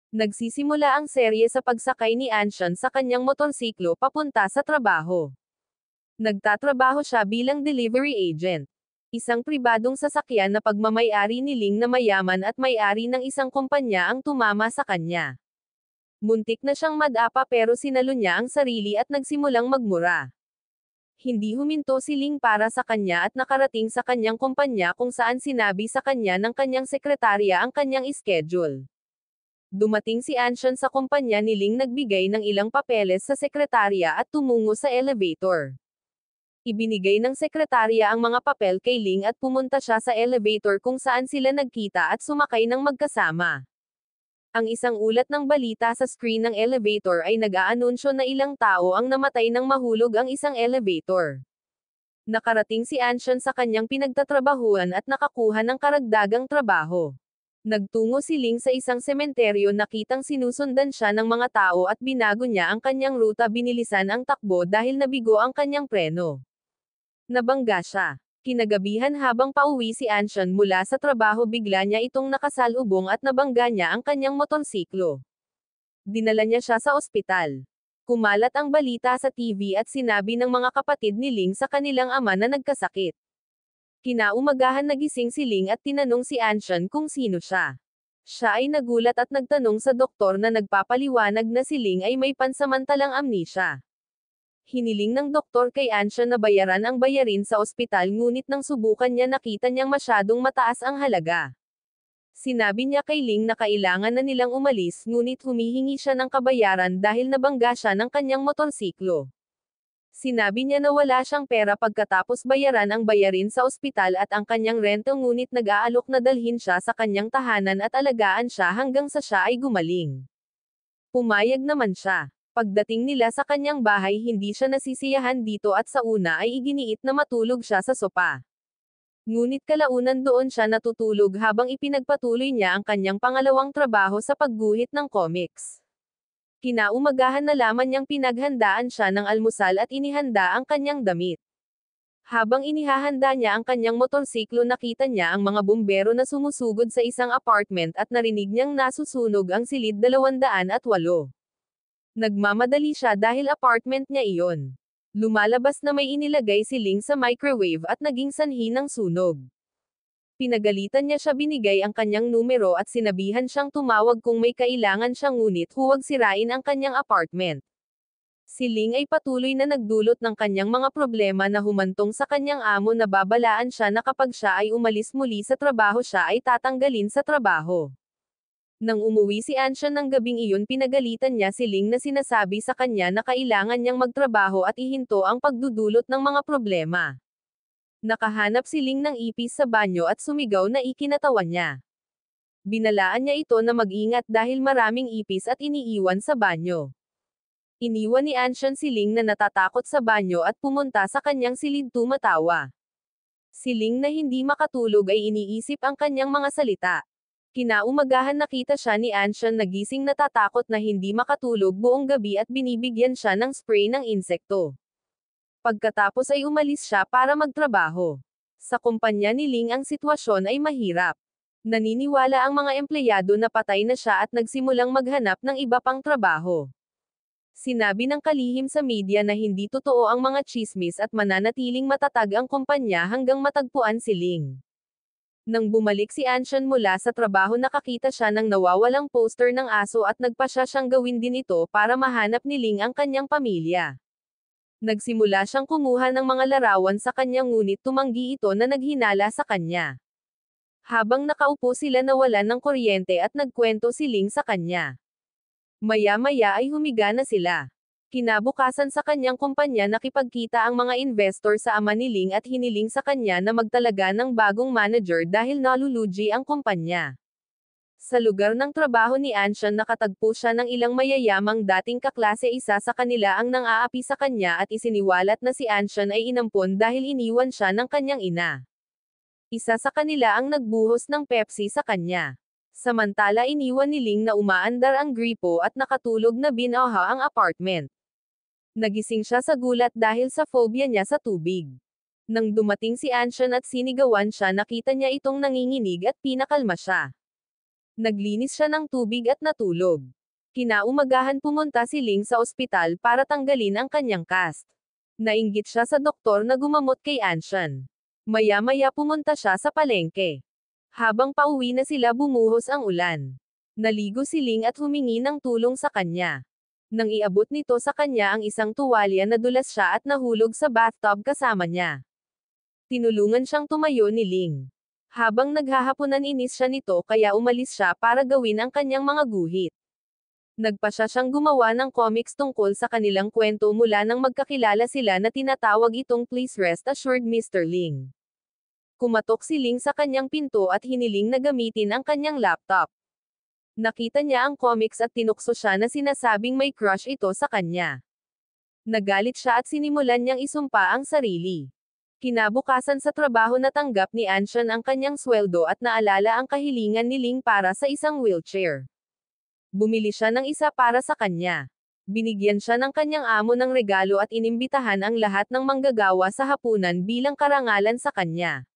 Nagsisimula ang serye sa pagsakay ni Anshan sa kanyang motorsiklo papunta sa trabaho. Nagtatrabaho siya bilang delivery agent. Isang pribadong sasakyan na pagmamay-ari ni Ling na mayaman at may-ari ng isang kumpanya ang tumama sa kanya. Muntik na siyang madapa pero sinalo niya ang sarili at nagsimulang magmura. Hindi huminto si Ling para sa kanya at nakarating sa kanyang kumpanya kung saan sinabi sa kanya ng kanyang sekretarya ang kanyang schedule. Dumating si Anshan sa kumpanya ni Ling, nagbigay ng ilang papeles sa sekretarya at tumungo sa elevator. Ibinigay ng sekretarya ang mga papel kay Ling at pumunta siya sa elevator kung saan sila nagkita at sumakay ng magkasama. Ang isang ulat ng balita sa screen ng elevator ay nag-aanunsyo na ilang tao ang namatay nang mahulog ang isang elevator. Nakarating si Anshan sa kanyang pinagtatrabahuan at nakakuha ng karagdagang trabaho. Nagtungo si Ling sa isang sementeryo, nakitang sinusundan siya ng mga tao at binago niya ang kanyang ruta, binilisan ang takbo dahil nabigo ang kanyang preno. Nabangga siya. Kinagabihan habang pauwi si Anshan mula sa trabaho, bigla niya itong nakasalubong at nabangga niya ang kanyang motorsiklo. Dinala niya siya sa ospital. Kumalat ang balita sa TV at sinabi ng mga kapatid ni Ling sa kanilang ama na nagkasakit. Kinaumagahan nagising si Ling at tinanong si Anshan kung sino siya. Siya ay nagulat at nagtanong sa doktor na nagpapaliwanag na si Ling ay may pansamantalang amnesia. Hiniling ng doktor kay Anshan na bayaran ang bayarin sa ospital, ngunit nang subukan niya nakita niyang masyadong mataas ang halaga. Sinabi niya kay Ling na kailangan na nilang umalis, ngunit humihingi siya ng kabayaran dahil nabangga siya ng kanyang motorsiklo. Sinabi niya na wala siyang pera pagkatapos bayaran ang bayarin sa ospital at ang kanyang rento, ngunit nag-aalok na dalhin siya sa kanyang tahanan at alagaan siya hanggang sa siya ay gumaling. Pumayag naman siya. Pagdating nila sa kanyang bahay, hindi siya nasisiyahan dito at sa una ay iginiit na matulog siya sa sopa. Ngunit kalaunan doon siya natutulog habang ipinagpatuloy niya ang kanyang pangalawang trabaho sa pagguhit ng comics. Kinaumagahan nalaman niyang pinaghandaan siya ng almusal at inihanda ang kanyang damit. Habang inihahanda niya ang kanyang motorsiklo, nakita niya ang mga bumbero na sumusugod sa isang apartment at narinig niyang nasusunog ang silid 208. Nagmamadali siya dahil apartment niya iyon. Lumalabas na may inilagay si Ling sa microwave at naging sanhi ng sunog. Pinagalitan niya siya, binigay ang kanyang numero at sinabihan siyang tumawag kung may kailangan siya, ngunit huwag sirain ang kanyang apartment. Si Ling ay patuloy na nagdulot ng kanyang mga problema na humantong sa kanyang amo na babalaan siya na kapag siya ay umalis muli sa trabaho, siya ay tatanggalin sa trabaho. Nang umuwi si Anshan ng gabing iyon, pinagalitan niya si Ling na sinasabi sa kanya na kailangan niyang magtrabaho at ihinto ang pagdudulot ng mga problema. Nakahanap si Ling ng ipis sa banyo at sumigaw na ikinatawan niya. Binalaan niya ito na mag-ingat dahil maraming ipis at iniiwan sa banyo. Iniwan ni Anshan si Ling na natatakot sa banyo at pumunta sa kanyang silid, tumatawa. Si Ling na hindi makatulog ay iniisip ang kanyang mga salita. Kinaumagahan nakita siya ni Anshan nagising natatakot na hindi makatulog buong gabi at binibigyan siya ng spray ng insekto. Pagkatapos ay umalis siya para magtrabaho. Sa kumpanya ni Ling ang sitwasyon ay mahirap. Naniniwala ang mga empleyado na patay na siya at nagsimulang maghanap ng iba pang trabaho. Sinabi ng kalihim sa media na hindi totoo ang mga tsismis at mananatiling matatag ang kumpanya hanggang matagpuan si Ling. Nang bumalik si Anshan mula sa trabaho, nakakita siya ng nawawalang poster ng aso at nagpasya siyang gawin din ito para mahanap ni Ling ang kanyang pamilya. Nagsimula siyang kumuha ng mga larawan sa kanya, ngunit tumanggi ito na naghinala sa kanya. Habang nakaupo sila, nawalan ng kuryente at nagkwento si Ling sa kanya. Maya-maya ay humiga na sila. Kinabukasan sa kanyang kumpanya nakipagkita ang mga investor sa ama ni Ling at hiniling sa kanya na magtalaga ng bagong manager dahil nalulugi ang kumpanya. Sa lugar ng trabaho ni Anshan, nakatagpo siya ng ilang mayayamang dating kaklase. Isa sa kanila ang nang-aapi sa kanya at isiniwalat na si Anshan ay inampon dahil iniwan siya ng kanyang ina. Isa sa kanila ang nagbuhos ng Pepsi sa kanya. Samantala, iniwan ni Ling na umaandar ang gripo at nakatulog na binaha ang apartment. Nagising siya sa gulat dahil sa phobia niya sa tubig. Nang dumating si Anshan at sinigawan siya, nakita niya itong nanginginig at pinakalma siya. Naglinis siya ng tubig at natulog. Kinaumagahan pumunta si Ling sa ospital para tanggalin ang kanyang cast. Nainggit siya sa doktor na gumamot kay Anshan. Maya-maya pumunta siya sa palengke. Habang pauwi na sila bumuhos ang ulan. Naligo si Ling at humingi ng tulong sa kanya. Nang iabot nito sa kanya ang isang tuwalya nadulas siya at nahulog sa bathtub kasama niya. Tinulungan siyang tumayo ni Ling. Habang naghahaponan inis siya nito kaya umalis siya para gawin ang kanyang mga guhit. Nagpasya siyang gumawa ng comics tungkol sa kanilang kwento mula nang magkakilala sila na tinatawag itong Please Rest Assured Mr. Ling. Kumatok si Ling sa kanyang pinto at hiniling na gamitin ang kanyang laptop. Nakita niya ang comics at tinukso siya na sinasabing may crush ito sa kanya. Nagalit siya at sinimulan niyang isumpa ang sarili. Kinabukasan sa trabaho natanggap ni Anshan ang kanyang sweldo at naalala ang kahilingan ni Ling para sa isang wheelchair. Bumili siya ng isa para sa kanya. Binigyan siya ng kanyang amo ng regalo at inimbitahan ang lahat ng manggagawa sa hapunan bilang karangalan sa kanya.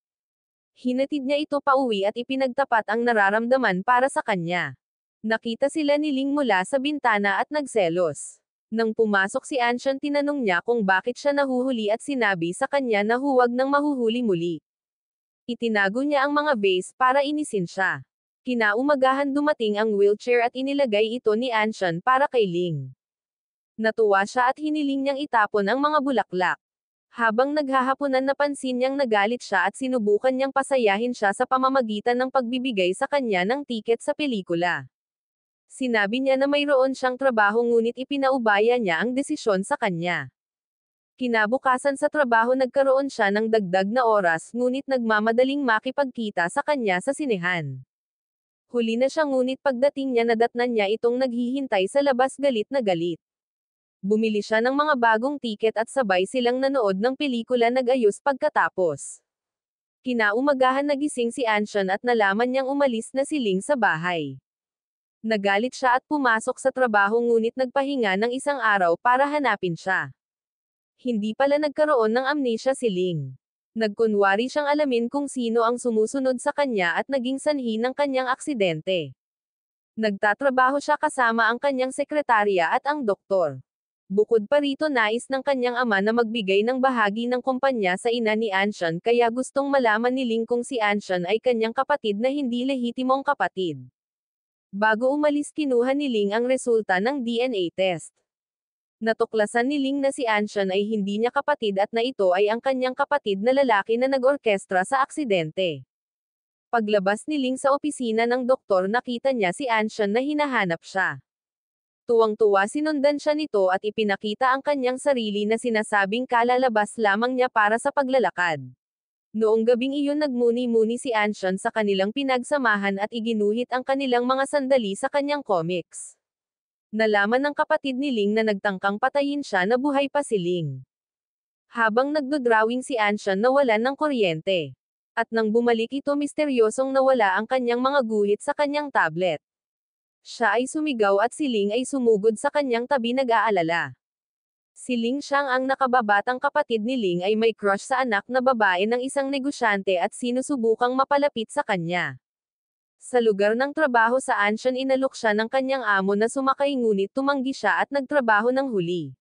Hinatid niya ito pauwi at ipinagtapat ang nararamdaman para sa kanya. Nakita sila ni Ling mula sa bintana at nagselos. Nang pumasok si Anshan tinanong niya kung bakit siya nahuhuli at sinabi sa kanya na huwag nang mahuhuli muli. Itinago niya ang mga vase para inisin siya. Kinaumagahan dumating ang wheelchair at inilagay ito ni Anshan para kay Ling. Natuwa siya at hiniling niyang itapon ang mga bulaklak. Habang naghahaponan napansin niyang nagalit siya at sinubukan niyang pasayahin siya sa pamamagitan ng pagbibigay sa kanya ng tiket sa pelikula. Sinabi niya na mayroon siyang trabaho ngunit ipinaubaya niya ang desisyon sa kanya. Kinabukasan sa trabaho nagkaroon siya ng dagdag na oras ngunit nagmamadaling makipagkita sa kanya sa sinehan. Huli na siya ngunit pagdating niya nadatnan niya itong naghihintay sa labas galit na galit. Bumili siya ng mga bagong tiket at sabay silang nanood ng pelikula nag-ayos pagkatapos. Kinaumagahan nagising si Anshan at nalaman niyang umalis na si Ling sa bahay. Nagalit siya at pumasok sa trabaho ngunit nagpahinga ng isang araw para hanapin siya. Hindi pala nagkaroon ng amnesia si Ling. Nagkunwari siyang alamin kung sino ang sumusunod sa kanya at naging sanhi ng kanyang aksidente. Nagtatrabaho siya kasama ang kanyang sekretarya at ang doktor. Bukod pa rito nais ng kanyang ama na magbigay ng bahagi ng kumpanya sa ina ni Anshan kaya gustong malaman ni Ling kung si Anshan ay kanyang kapatid na hindi lehitimong kapatid. Bago umalis kinuha ni Ling ang resulta ng DNA test. Natuklasan ni Ling na si Anshan ay hindi niya kapatid at na ito ay ang kanyang kapatid na lalaki na nag-orkestra sa aksidente. Paglabas ni Ling sa opisina ng doktor nakita niya si Anshan na hinahanap siya. Tuwang-tuwa sinundan siya nito at ipinakita ang kanyang sarili na sinasabing kalalabas lamang niya para sa paglalakad. Noong gabing iyon nagmuni-muni si Anshan sa kanilang pinagsamahan at iginuhit ang kanilang mga sandali sa kanyang comics. Nalaman ng kapatid ni Ling na nagtangkang patayin siya na buhay pa si Ling. Habang nagdodrawing si Anshan nawalan ng kuryente. At nang bumalik ito misteryosong nawala ang kanyang mga guhit sa kanyang tablet. Siya ay sumigaw at si Ling ay sumugod sa kanyang tabi nag-aalala. Si Ling Xiang ang nakababatang kapatid ni Ling ay may crush sa anak na babae ng isang negosyante at sinusubukang mapalapit sa kanya. Sa lugar ng trabaho sa Anshan inalok siya ng kanyang amo na sumakay ngunit tumanggi siya at nagtrabaho ng huli.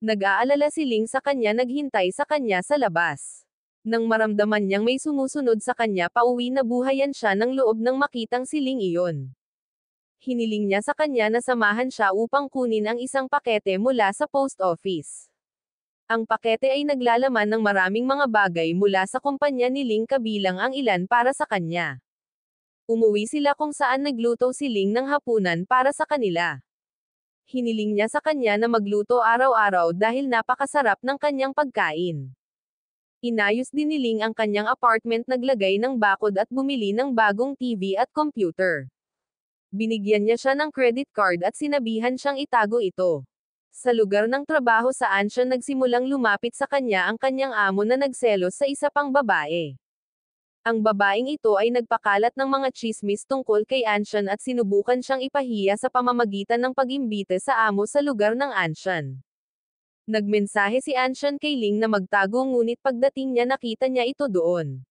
Nag-aalala si Ling sa kanya naghintay sa kanya sa labas. Nang maramdaman niyang may sumusunod sa kanya pauwi na buhayan siya ng loob nang makitang si Ling iyon. Hiniling niya sa kanya na samahan siya upang kunin ang isang pakete mula sa post office. Ang pakete ay naglalaman ng maraming mga bagay mula sa kumpanya ni Ling kabilang ang ilan para sa kanya. Umuwi sila kung saan nagluto si Ling ng hapunan para sa kanila. Hiniling niya sa kanya na magluto araw-araw dahil napakasarap ng kanyang pagkain. Inayos din ni Ling ang kanyang apartment naglagay ng bakod at bumili ng bagong TV at computer. Binigyan niya siya ng credit card at sinabihan siyang itago ito. Sa lugar ng trabaho sa Anshan nagsimulang lumapit sa kanya ang kanyang amo na nagselos sa isa pang babae. Ang babaeng ito ay nagpakalat ng mga tsismis tungkol kay Anshan at sinubukan siyang ipahiya sa pamamagitan ng pag-imbite sa amo sa lugar ng Anshan. Nagmensahe si Anshan kay Ling na magtago ngunit pagdating niya nakita niya ito doon.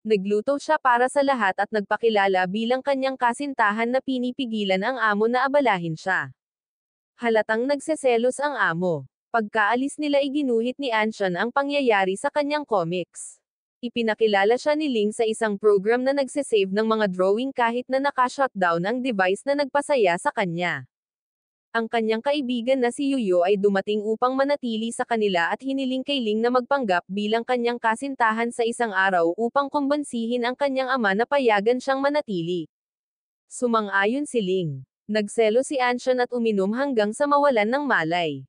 Nagluto siya para sa lahat at nagpakilala bilang kanyang kasintahan na pinipigilan ang amo na abalahin siya. Halatang nagseselos ang amo. Pagkaalis nila iginuhit ni Anshan ang pangyayari sa kanyang comics. Ipinakilala siya ni Ling sa isang program na nagsesave ng mga drawing kahit na naka-shutdown ang device na nagpasaya sa kanya. Ang kanyang kaibigan na si Yuyo ay dumating upang manatili sa kanila at hiniling kay Ling na magpanggap bilang kanyang kasintahan sa isang araw upang kumbansihin ang kanyang ama na payagan siyang manatili. Sumang-ayon si Ling. Nagselo si Anshan at uminom hanggang sa mawalan ng malay.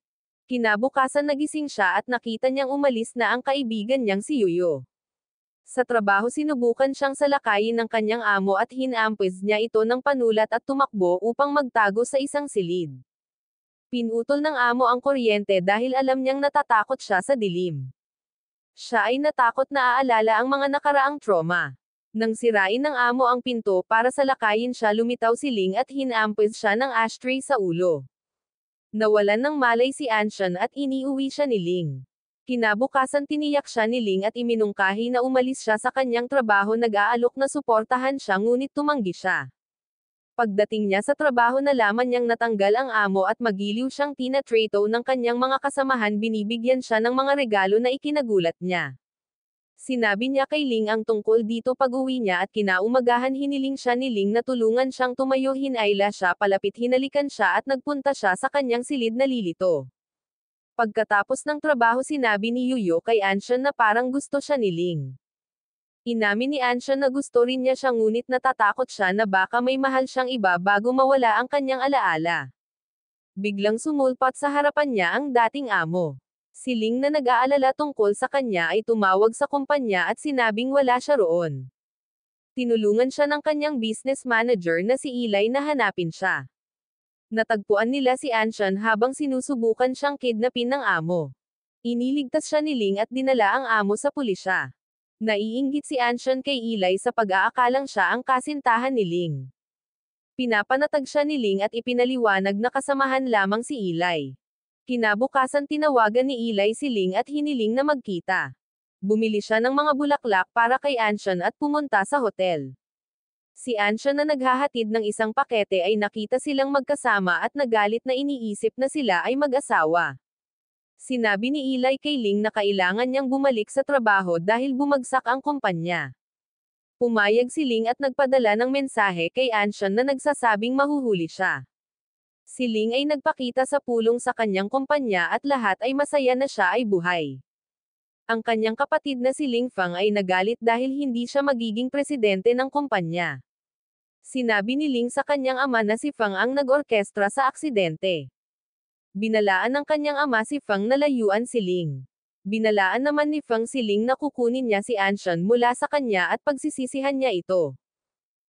Kinabukasan nagising siya at nakita niyang umalis na ang kaibigan niyang si Yuyo. Sa trabaho sinubukan siyang salakayin ng kanyang amo at hinampis niya ito ng panulat at tumakbo upang magtago sa isang silid. Pinutol ng amo ang kuryente dahil alam niyang natatakot siya sa dilim. Siya ay natakot na aalala ang mga nakaraang trauma. Nang sirain ng amo ang pinto para salakayin siya, lumitaw si Ling at hinampis siya ng ashtray sa ulo. Nawalan ng malay si Anshan at iniuwi siya ni Ling. Kinabukasan tiniyak siya ni Ling at iminungkahi na umalis siya sa kanyang trabaho, nag-aalok na suportahan siya ngunit tumanggi siya. Pagdating niya sa trabaho nalaman niyang natanggal ang amo at magiliw siyang tinatrato ng kanyang mga kasamahan, binibigyan siya ng mga regalo na ikinagulat niya. Sinabi niya kay Ling ang tungkol dito pag-uwi niya at kinaumagahan hiniling siya ni Ling na tulungan siyang tumayo, hinayla siya palapit, hinalikan siya at nagpunta siya sa kanyang silid na lilito. Pagkatapos ng trabaho sinabi ni Yuyo kay Anshan na parang gusto siya ni Ling. Inamin ni Anshan na gusto rin niya siya ngunit natatakot siya na baka may mahal siyang iba bago mawala ang kanyang alaala. Biglang sumulpat sa harapan niya ang dating amo. Si Ling na nag-aalala tungkol sa kanya ay tumawag sa kumpanya at sinabing wala siya roon. Tinulungan siya ng kanyang business manager na si Eli na hanapin siya. Natagpuan nila si Anshan habang sinusubukan siyang kidnapin ng amo. Iniligtas siya ni Ling at dinala ang amo sa pulisya. Naiinggit si Anshan kay Eli sa pag-aakalang siya ang kasintahan ni Ling. Pinapanatag siya ni Ling at ipinaliwanag na kasamahan lamang si Eli. Kinabukasan tinawagan ni Eli si Ling at hiniling na magkita. Bumili siya ng mga bulaklak para kay Anshan at pumunta sa hotel. Si Anshan na naghahatid ng isang pakete ay nakita silang magkasama at nagalit na iniisip na sila ay mag-asawa. Sinabi ni Eli kay Ling na kailangan niyang bumalik sa trabaho dahil bumagsak ang kumpanya. Pumayag si Ling at nagpadala ng mensahe kay Anshan na nagsasabing mahuhuli siya. Si Ling ay nagpakita sa pulong sa kanyang kumpanya at lahat ay masaya na siya ay buhay. Ang kanyang kapatid na si Ling Fang ay nagalit dahil hindi siya magiging presidente ng kumpanya. Sinabi ni Ling sa kanyang ama na si Fang ang nag-orkestra sa aksidente. Binalaan ng kanyang ama si Fang na layuan si Ling. Binalaan naman ni Fang si Ling na kukunin niya si Anshan mula sa kanya at pagsisisihan niya ito.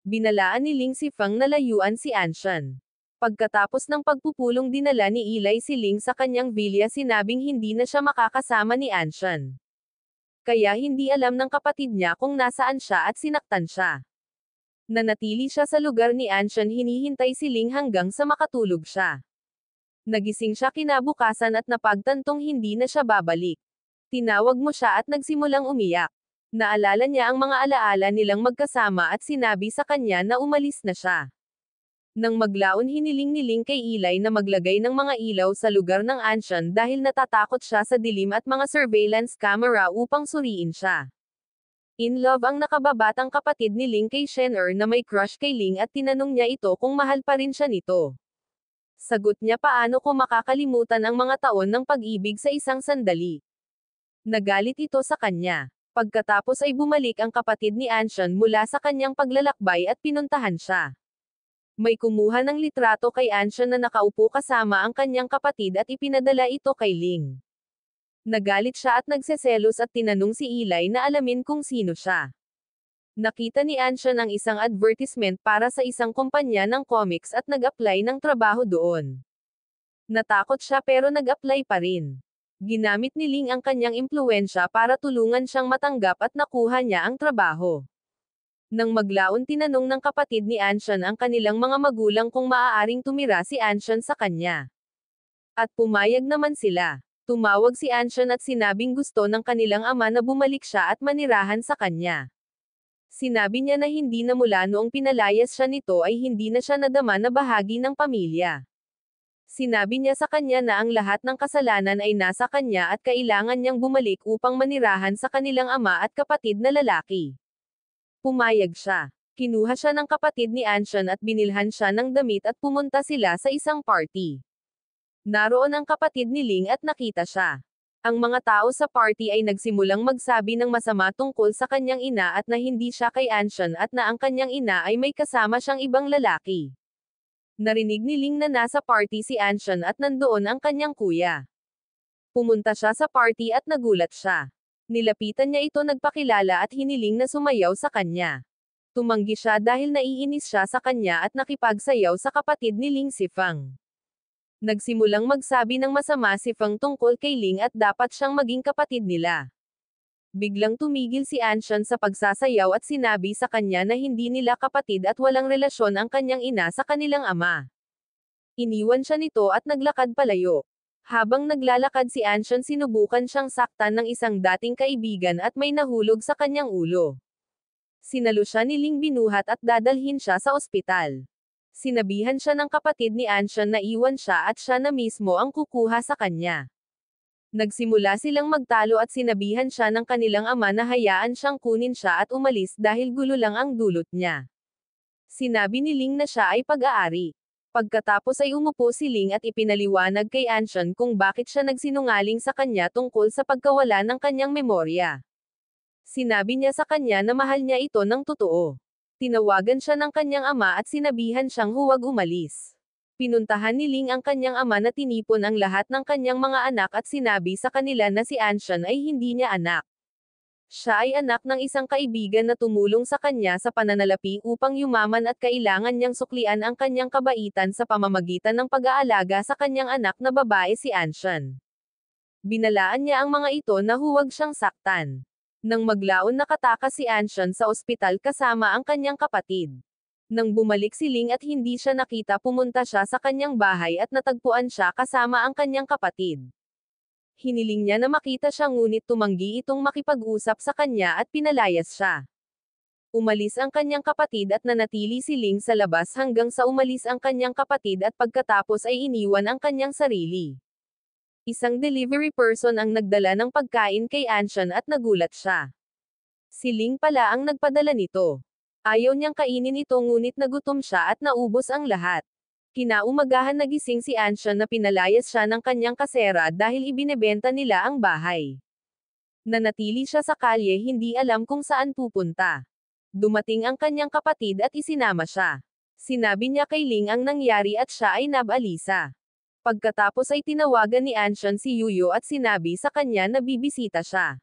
Binalaan ni Ling si Fang na layuan si Anshan. Pagkatapos ng pagpupulong dinala ni Eli si Ling sa kanyang villa, sinabing hindi na siya makakasama ni Anshan. Kaya hindi alam ng kapatid niya kung nasaan siya at sinaktan siya. Nanatili siya sa lugar ni Anshan, hinihintay si Ling hanggang sa makatulog siya. Nagising siya kinabukasan at napagtantong hindi na siya babalik. Tinawag mo siya at nagsimulang umiyak. Naalala niya ang mga alaala nilang magkasama at sinabi sa kanya na umalis na siya. Nang maglaon hiniling ni Ling kay Eli na maglagay ng mga ilaw sa lugar ng Anshan dahil natatakot siya sa dilim at mga surveillance camera upang suriin siya. In love ang nakababatang kapatid ni Ling kay Shen-er na may crush kay Ling at tinanong niya ito kung mahal pa rin siya nito. Sagot niya, paano ko makakalimutan ang mga taon ng pag-ibig sa isang sandali. Nagalit ito sa kanya. Pagkatapos ay bumalik ang kapatid ni Anshan mula sa kanyang paglalakbay at pinuntahan siya. May kumuha ng litrato kay Anshan na nakaupo kasama ang kanyang kapatid at ipinadala ito kay Ling. Nagalit siya at nagseselos at tinanong si Eli na alamin kung sino siya. Nakita ni Anshan ang isang advertisement para sa isang kumpanya ng comics at nag-apply ng trabaho doon. Natakot siya pero nag-apply pa rin. Ginamit ni Ling ang kanyang impluwensya para tulungan siyang matanggap at nakuha niya ang trabaho. Nang maglaon tinanong ng kapatid ni Anshan ang kanilang mga magulang kung maaaring tumira si Anshan sa kanya. At pumayag naman sila. Tumawag si Anshan at sinabing gusto ng kanilang ama na bumalik siya at manirahan sa kanya. Sinabi niya na hindi na mula noong pinalayas siya nito ay hindi na siya nadama na bahagi ng pamilya. Sinabi niya sa kanya na ang lahat ng kasalanan ay nasa kanya at kailangan niyang bumalik upang manirahan sa kanilang ama at kapatid na lalaki. Pumayag siya. Kinuha siya ng kapatid ni Anshan at binilhan siya ng damit at pumunta sila sa isang party. Naroon ang kapatid ni Ling at nakita siya. Ang mga tao sa party ay nagsimulang magsabi ng masama tungkol sa kanyang ina at na hindi siya kay Anshan at na ang kanyang ina ay may kasama siyang ibang lalaki. Narinig ni Ling na nasa party si Anshan at nandoon ang kanyang kuya. Pumunta siya sa party at nagulat siya. Nilapitan niya ito, nagpakilala at hiniling na sumayaw sa kanya. Tumanggi siya dahil naiinis siya sa kanya at nakipagsayaw sa kapatid ni Ling, si Fang. Nagsimulang magsabi ng masama si Fang tungkol kay Ling at dapat siyang maging kapatid nila. Biglang tumigil si Anshan sa pagsasayaw at sinabi sa kanya na hindi nila kapatid at walang relasyon ang kanyang ina sa kanilang ama. Iniwan siya nito at naglakad palayo. Habang naglalakad si Anshan, sinubukan siyang saktan ng isang dating kaibigan at may nahulog sa kanyang ulo. Sinalo siya ni Ling, binuhat at dadalhin siya sa ospital. Sinabihan siya ng kapatid ni Anshan na iwan siya at siya na mismo ang kukuha sa kanya. Nagsimula silang magtalo at sinabihan siya ng kanilang ama na hayaan siyang kunin siya at umalis dahil gulo lang ang dulot niya. Sinabi ni Ling na siya ay pag-aari. Pagkatapos ay umupo si Ling at ipinaliwanag kay Anshan kung bakit siya nagsinungaling sa kanya tungkol sa pagkawala ng kanyang memorya. Sinabi niya sa kanya na mahal niya ito ng totoo. Tinawagan siya ng kanyang ama at sinabihan siyang huwag umalis. Pinuntahan ni Ling ang kanyang ama na tinipon ang lahat ng kanyang mga anak at sinabi sa kanila na si Anshan ay hindi niya anak. Siya ay anak ng isang kaibigan na tumulong sa kanya sa pananalapi upang yumaman at kailangan niyang suklian ang kanyang kabaitan sa pamamagitan ng pag-aalaga sa kanyang anak na babae, si Anshan. Binalaan niya ang mga ito na huwag siyang saktan. Nang maglaon, nakatakas si Anshan sa ospital kasama ang kanyang kapatid. Nang bumalik si Ling at hindi siya nakita, pumunta siya sa kanyang bahay at natagpuan siya kasama ang kanyang kapatid. Hiniling niya na makita siya ngunit tumanggi itong makipag-usap sa kanya at pinalayas siya. Umalis ang kanyang kapatid at nanatili si Ling sa labas hanggang sa umalis ang kanyang kapatid at pagkatapos ay iniwan ang kanyang sarili. Isang delivery person ang nagdala ng pagkain kay Anshan at nagulat siya. Si Ling pala ang nagpadala nito. Ayaw niyang kainin ito ngunit nagutom siya at naubos ang lahat. Kinaumagahan nagising si Anshan na pinalayas siya ng kanyang kasera dahil ibinebenta nila ang bahay. Nanatili siya sa kalye, hindi alam kung saan pupunta. Dumating ang kanyang kapatid at isinama siya. Sinabi niya kay Ling ang nangyari at siya ay nabalisa. Pagkatapos ay tinawagan ni Anshan si Yuyo at sinabi sa kanya na bibisita siya.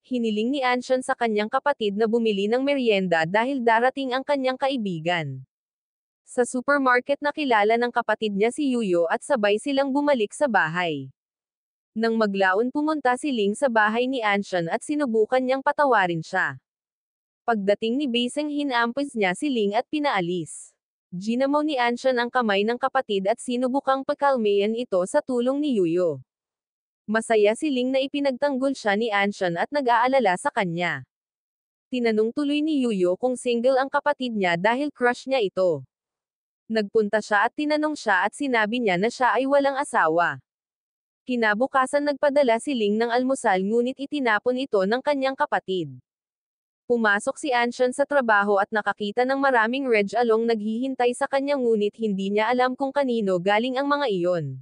Hiniling ni Anshan sa kanyang kapatid na bumili ng merienda dahil darating ang kanyang kaibigan. Sa supermarket nakilala ng kapatid niya si Yuyo at sabay silang bumalik sa bahay. Nang maglaon, pumunta si Ling sa bahay ni Anshan at sinubukan niyang patawarin siya. Pagdating ni Baiseng, hinampos niya si Ling at pinaalis. Ginamo ni Anshan ang kamay ng kapatid at sinubukang pakalmayan ito sa tulong ni Yuyo. Masaya si Ling na ipinagtanggol siya ni Anshan at nag-aalala sa kanya. Tinanong tuloy ni Yuyo kung single ang kapatid niya dahil crush niya ito. Nagpunta siya at tinanong siya at sinabi niya na siya ay walang asawa. Kinabukasan nagpadala si Ling ng almusal ngunit itinapon ito ng kanyang kapatid. Pumasok si Anshan sa trabaho at nakakita ng maraming Reg Along naghihintay sa kanya ngunit hindi niya alam kung kanino galing ang mga iyon.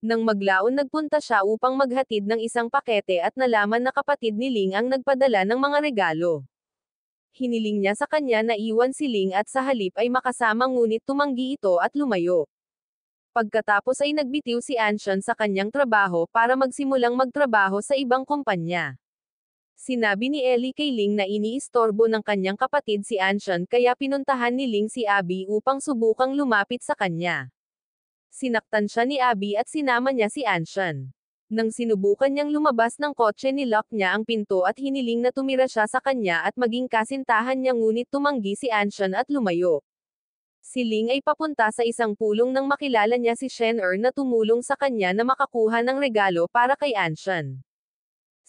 Nang maglaon, nagpunta siya upang maghatid ng isang pakete at nalaman na kapatid ni Ling ang nagpadala ng mga regalo. Hiniling niya sa kanya na iwan si Ling at sa halip ay makasama ngunit tumanggi ito at lumayo. Pagkatapos ay nagbitiw si Anshan sa kanyang trabaho para magsimulang magtrabaho sa ibang kumpanya. Sinabi ni Ellie kay Ling na iniistorbo ng kanyang kapatid si Anshan kaya pinuntahan ni Ling si Abby upang subukang lumapit sa kanya. Sinaktan siya ni Abby at sinama niya si Anshan. Nang sinubukan niyang lumabas ng kotse, nilock niya ang pinto at hiniling na tumira siya sa kanya at maging kasintahan niya ngunit tumanggi si Anshan at lumayo. Si Ling ay papunta sa isang pulong nang makilala niya si Shen na tumulong sa kanya na makakuha ng regalo para kay Anshan.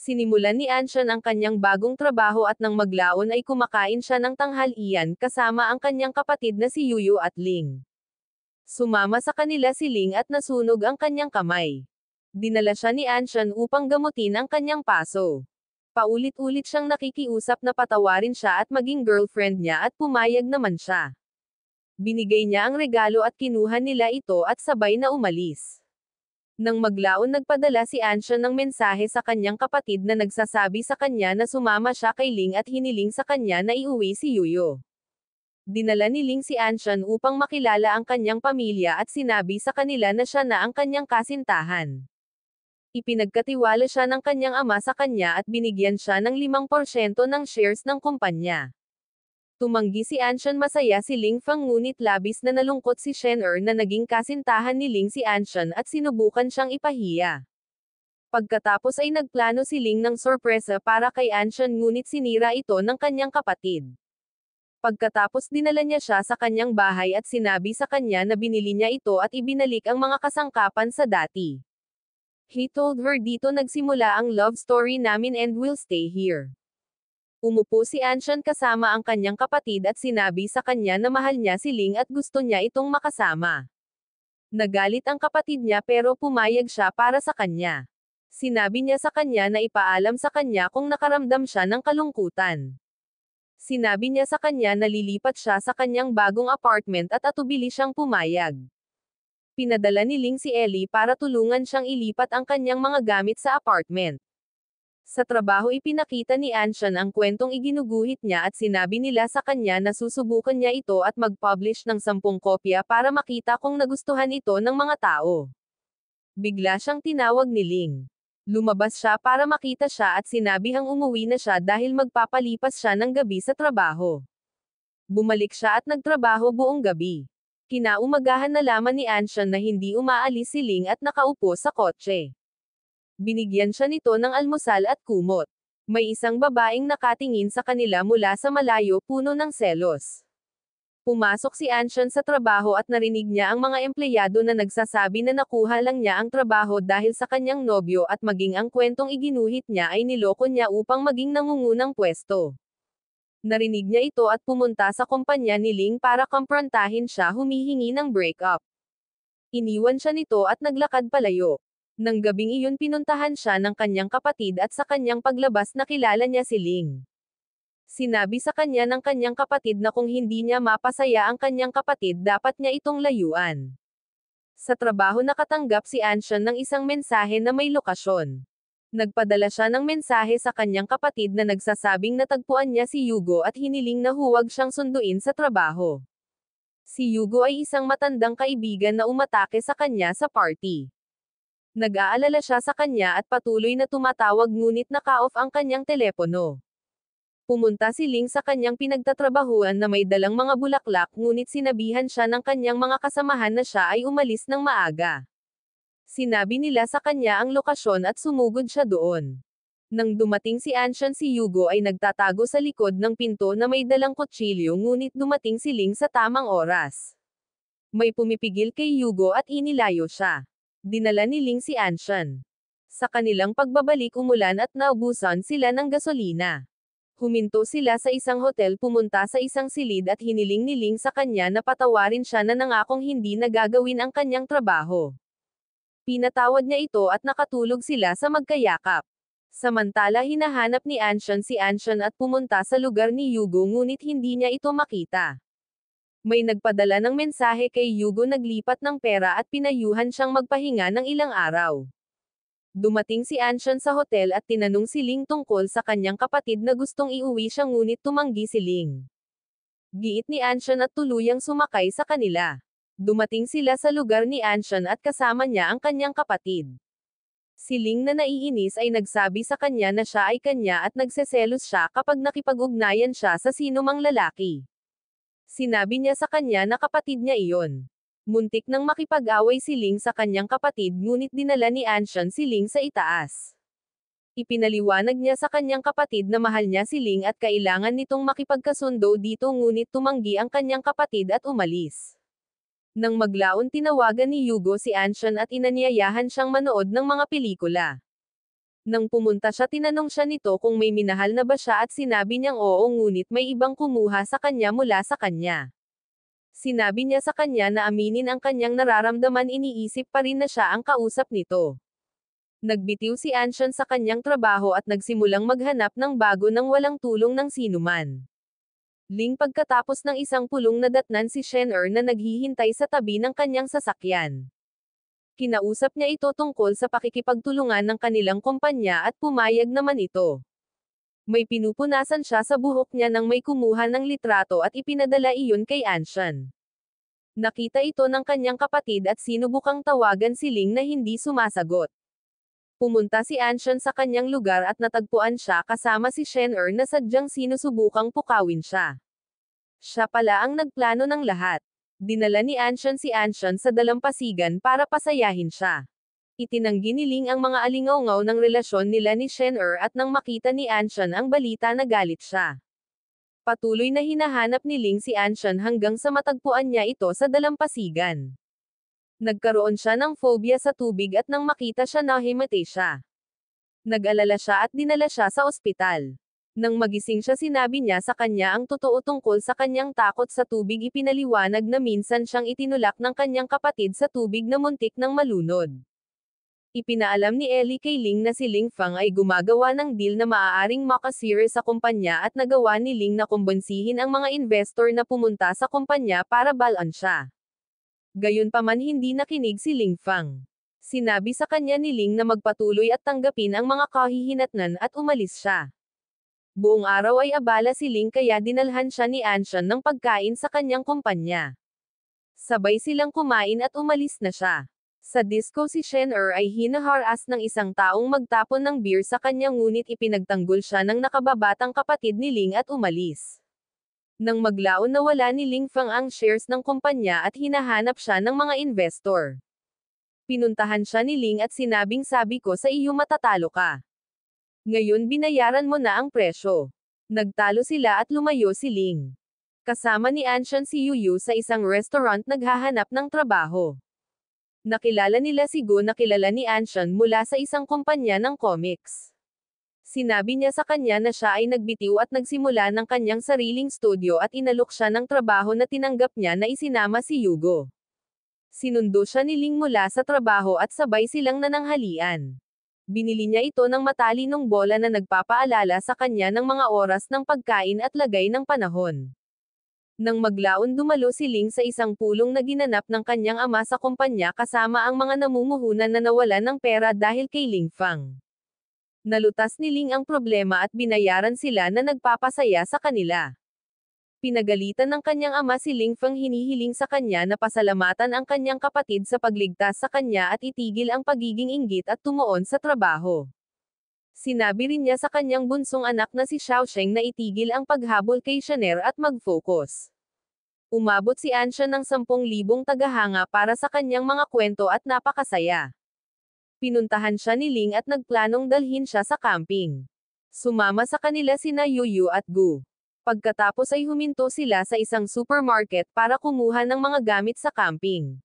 Sinimulan ni Anshan ang kanyang bagong trabaho at nang maglaon ay kumakain siya ng tanghalian kasama ang kanyang kapatid na si Yuyu at Ling. Sumama sa kanila si Ling at nasunog ang kanyang kamay. Dinala siya ni Anshan upang gamutin ang kanyang paso. Paulit-ulit siyang nakikiusap na patawarin siya at maging girlfriend niya at pumayag naman siya. Binigay niya ang regalo at kinuha nila ito at sabay na umalis. Nang maglaon nagpadala si Anshan ng mensahe sa kanyang kapatid na nagsasabi sa kanya na sumama siya kay Ling at hiniling sa kanya na iuwi si Yuyo. Dinala ni Ling si Anshan upang makilala ang kanyang pamilya at sinabi sa kanila na siya na ang kanyang kasintahan. Ipinagkatiwala siya ng kanyang ama sa kanya at binigyan siya ng 5% ng shares ng kumpanya. Tumanggi si Anshan, masaya si Ling Fang, ngunit labis na nalungkot si Shen na naging kasintahan ni Ling si Anshan at sinubukan siyang ipahiya. Pagkatapos ay nagplano si Ling ng sorpresa para kay Anshan ngunit sinira ito ng kanyang kapatid. Pagkatapos dinala niya siya sa kanyang bahay at sinabi sa kanya na binili niya ito at ibinalik ang mga kasangkapan sa dati. He told her, dito nagsimula ang love story namin and we'll stay here. Umupo si Anshan kasama ang kanyang kapatid at sinabi sa kanya na mahal niya si Ling at gusto niya itong makasama. Nagalit ang kapatid niya pero pumayag siya para sa kanya. Sinabi niya sa kanya na ipaalam sa kanya kung nakaramdam siya ng kalungkutan. Sinabi niya sa kanya na lilipat siya sa kanyang bagong apartment at atubili siyang pumayag. Pinadala ni Ling si Ellie para tulungan siyang ilipat ang kanyang mga gamit sa apartment. Sa trabaho ipinakita ni Anshan ang kwentong iginuguhit niya at sinabi nila sa kanya na susubukan niya ito at mag-publish ng 10 kopya para makita kung nagustuhan ito ng mga tao. Bigla siyang tinawag ni Ling. Lumabas siya para makita siya at sinabihang umuwi na siya dahil magpapalipas siya ng gabi sa trabaho. Bumalik siya at nagtrabaho buong gabi. Kinaumagahan nalaman ni Anshan na hindi umaalis si Ling at nakaupo sa kotse. Binigyan siya nito ng almusal at kumot. May isang babaeng nakatingin sa kanila mula sa malayo, puno ng selos. Pumasok si Anshan sa trabaho at narinig niya ang mga empleyado na nagsasabi na nakuha lang niya ang trabaho dahil sa kanyang nobyo at maging ang kwentong iginuhit niya ay niloko niya upang maging nangungunang pwesto. Narinig niya ito at pumunta sa kumpanya ni Ling para kumprontahin siya, humihingi ng breakup. Iniwan siya nito at naglakad palayo. Nang gabing iyon pinuntahan siya ng kanyang kapatid at sa kanyang paglabas nakilala niya si Ling. Sinabi sa kanya ng kanyang kapatid na kung hindi niya mapasaya ang kanyang kapatid dapat niya itong layuan. Sa trabaho nakatanggap si Anshan ng isang mensahe na may lokasyon. Nagpadala siya ng mensahe sa kanyang kapatid na nagsasabing natagpuan niya si Yugo at hiniling na huwag siyang sunduin sa trabaho. Si Yugo ay isang matandang kaibigan na umatake sa kanya sa party. Nag-aalala siya sa kanya at patuloy na tumatawag ngunit naka-off ang kanyang telepono. Pumunta si Ling sa kanyang pinagtatrabahuan na may dalang mga bulaklak ngunit sinabihan siya ng kanyang mga kasamahan na siya ay umalis ng maaga. Sinabi nila sa kanya ang lokasyon at sumugod siya doon. Nang dumating si Anshan, si Yugo ay nagtatago sa likod ng pinto na may dalang kutsilyo ngunit dumating si Ling sa tamang oras. May pumipigil kay Yugo at inilayo siya. Dinala ni Ling si Anshan. Sa kanilang pagbabalik umulan at naubusan sila ng gasolina. Huminto sila sa isang hotel, pumunta sa isang silid at hiniling ni Ling sa kanya na patawarin siya na nangakong hindi na gagawin ang kanyang trabaho. Pinatawad niya ito at nakatulog sila sa magkayakap. Samantala hinahanap ni Anshan si Anshan at pumunta sa lugar ni Yugo ngunit hindi niya ito makita. May nagpadala ng mensahe kay Yugo, naglipat ng pera at pinayuhan siyang magpahinga ng ilang araw. Dumating si Anshan sa hotel at tinanong si Ling tungkol sa kanyang kapatid na gustong iuwi siya ngunit tumanggi si Ling. Giit ni Anshan at tuluyang sumakay sa kanila. Dumating sila sa lugar ni Anshan at kasama niya ang kanyang kapatid. Si Ling na naiinis ay nagsabi sa kanya na siya ay kanya at nagseselos siya kapag nakipag-ugnayan siya sa sinumang lalaki. Sinabi niya sa kanya na kapatid niya iyon. Muntik nang makipag-away si Ling sa kanyang kapatid ngunit dinala ni Anshan si Ling sa itaas. Ipinaliwanag niya sa kanyang kapatid na mahal niya si Ling at kailangan nitong makipagkasundo dito ngunit tumanggi ang kanyang kapatid at umalis. Nang maglaon tinawagan ni Yugo si Anshan at inanyayahan siyang manood ng mga pelikula. Nang pumunta siya tinanong siya nito kung may minahal na ba siya at sinabi niyang oo ngunit may ibang kumuha sa kanya mula sa kanya. Sinabi niya sa kanya na aminin ang kanyang nararamdaman iniisip pa rin na siya ang kausap nito. Nagbitiw si Anshan sa kanyang trabaho at nagsimulang maghanap ng bago nang walang tulong ng sinuman. Pagkatapos ng isang pulong nadatnan si Shen-er na naghihintay sa tabi ng kanyang sasakyan. Kinausap niya ito tungkol sa pakikipagtulungan ng kanilang kumpanya at pumayag naman ito. May pinupunasan siya sa buhok niya nang may kumuha ng litrato at ipinadala iyon kay Anshan. Nakita ito ng kanyang kapatid at sinubukang tawagan si Ling na hindi sumasagot. Pumunta si Anshan sa kanyang lugar at natagpuan siya kasama si Shen-er na sadyang sinusubukang pukawin siya. Siya pala ang nagplano ng lahat. Dinala ni Anshan si Anshan sa dalampasigan para pasayahin siya. Itinanggi ni Ling ang mga alingaungaw ng relasyon nila ni Shen-er at nang makita ni Anshan ang balita nagalit siya. Patuloy na hinahanap ni Ling si Anshan hanggang sa matagpuan niya ito sa dalampasigan. Nagkaroon siya ng phobia sa tubig at nang makita siya nahimatay siya. Nag-alala siya at dinala siya sa ospital. Nang magising siya sinabi niya sa kanya ang totoo tungkol sa kanyang takot sa tubig ipinaliwanag na minsan siyang itinulak ng kanyang kapatid sa tubig na muntik ng malunod. Ipinaalam ni Ellie kay Ling na si Ling Fang ay gumagawa ng deal na maaaring makasira sa kumpanya at nagawa ni Ling na kumbensihin ang mga investor na pumunta sa kumpanya para balaan siya. Gayunpaman hindi nakinig si Ling Fang. Sinabi sa kanya ni Ling na magpatuloy at tanggapin ang mga kahihinatnan at umalis siya. Buong araw ay abala si Ling kaya dinalhan siya ni Anshan ng pagkain sa kanyang kumpanya. Sabay silang kumain at umalis na siya. Sa disco si Shen-er ay hinaharas ng isang taong magtapon ng beer sa kanya ngunit ipinagtanggol siya ng nakababatang kapatid ni Ling at umalis. Nang maglaon nawala ni Ling Fang ang shares ng kumpanya at hinahanap siya ng mga investor. Pinuntahan siya ni Ling at sinabing sabi ko sa iyo matatalo ka. Ngayon binayaran mo na ang presyo. Nagtalo sila at lumayo si Ling. Kasama ni Anshan si Yuyu sa isang restaurant naghahanap ng trabaho. Nakilala nila si Go na kilala ni Anshan mula sa isang kumpanya ng comics. Sinabi niya sa kanya na siya ay nagbitiw at nagsimula ng kanyang sariling studio at inalok siya ng trabaho na tinanggap niya na isinama si Yugo. Sinundo siya ni Ling mula sa trabaho at sabay silang nananghalian. Binili niya ito ng matalinong bola na nagpapaalala sa kanya ng mga oras ng pagkain at lagay ng panahon. Nang maglaon dumalo si Ling sa isang pulong na ginanap ng kanyang ama sa kumpanya kasama ang mga namumuhunan na nawalan ng pera dahil kay Ling Fang. Nalutas ni Ling ang problema at binayaran sila na nagpapasaya sa kanila. Pinagalitan ng kanyang ama si Ling Fang hinihiling sa kanya na pasalamatan ang kanyang kapatid sa pagligtas sa kanya at itigil ang pagiging inggit at tumuon sa trabaho. Sinabi rin niya sa kanyang bunsong anak na si Xiaosheng na itigil ang paghabol kay Shen-er at mag-focus. Umabot si Anshan ng 10,000 tagahanga para sa kanyang mga kwento at napakasaya. Pinuntahan siya ni Ling at nagplanong dalhin siya sa camping. Sumama sa kanila sina Yuyu at Gu. Pagkatapos ay huminto sila sa isang supermarket para kumuha ng mga gamit sa camping.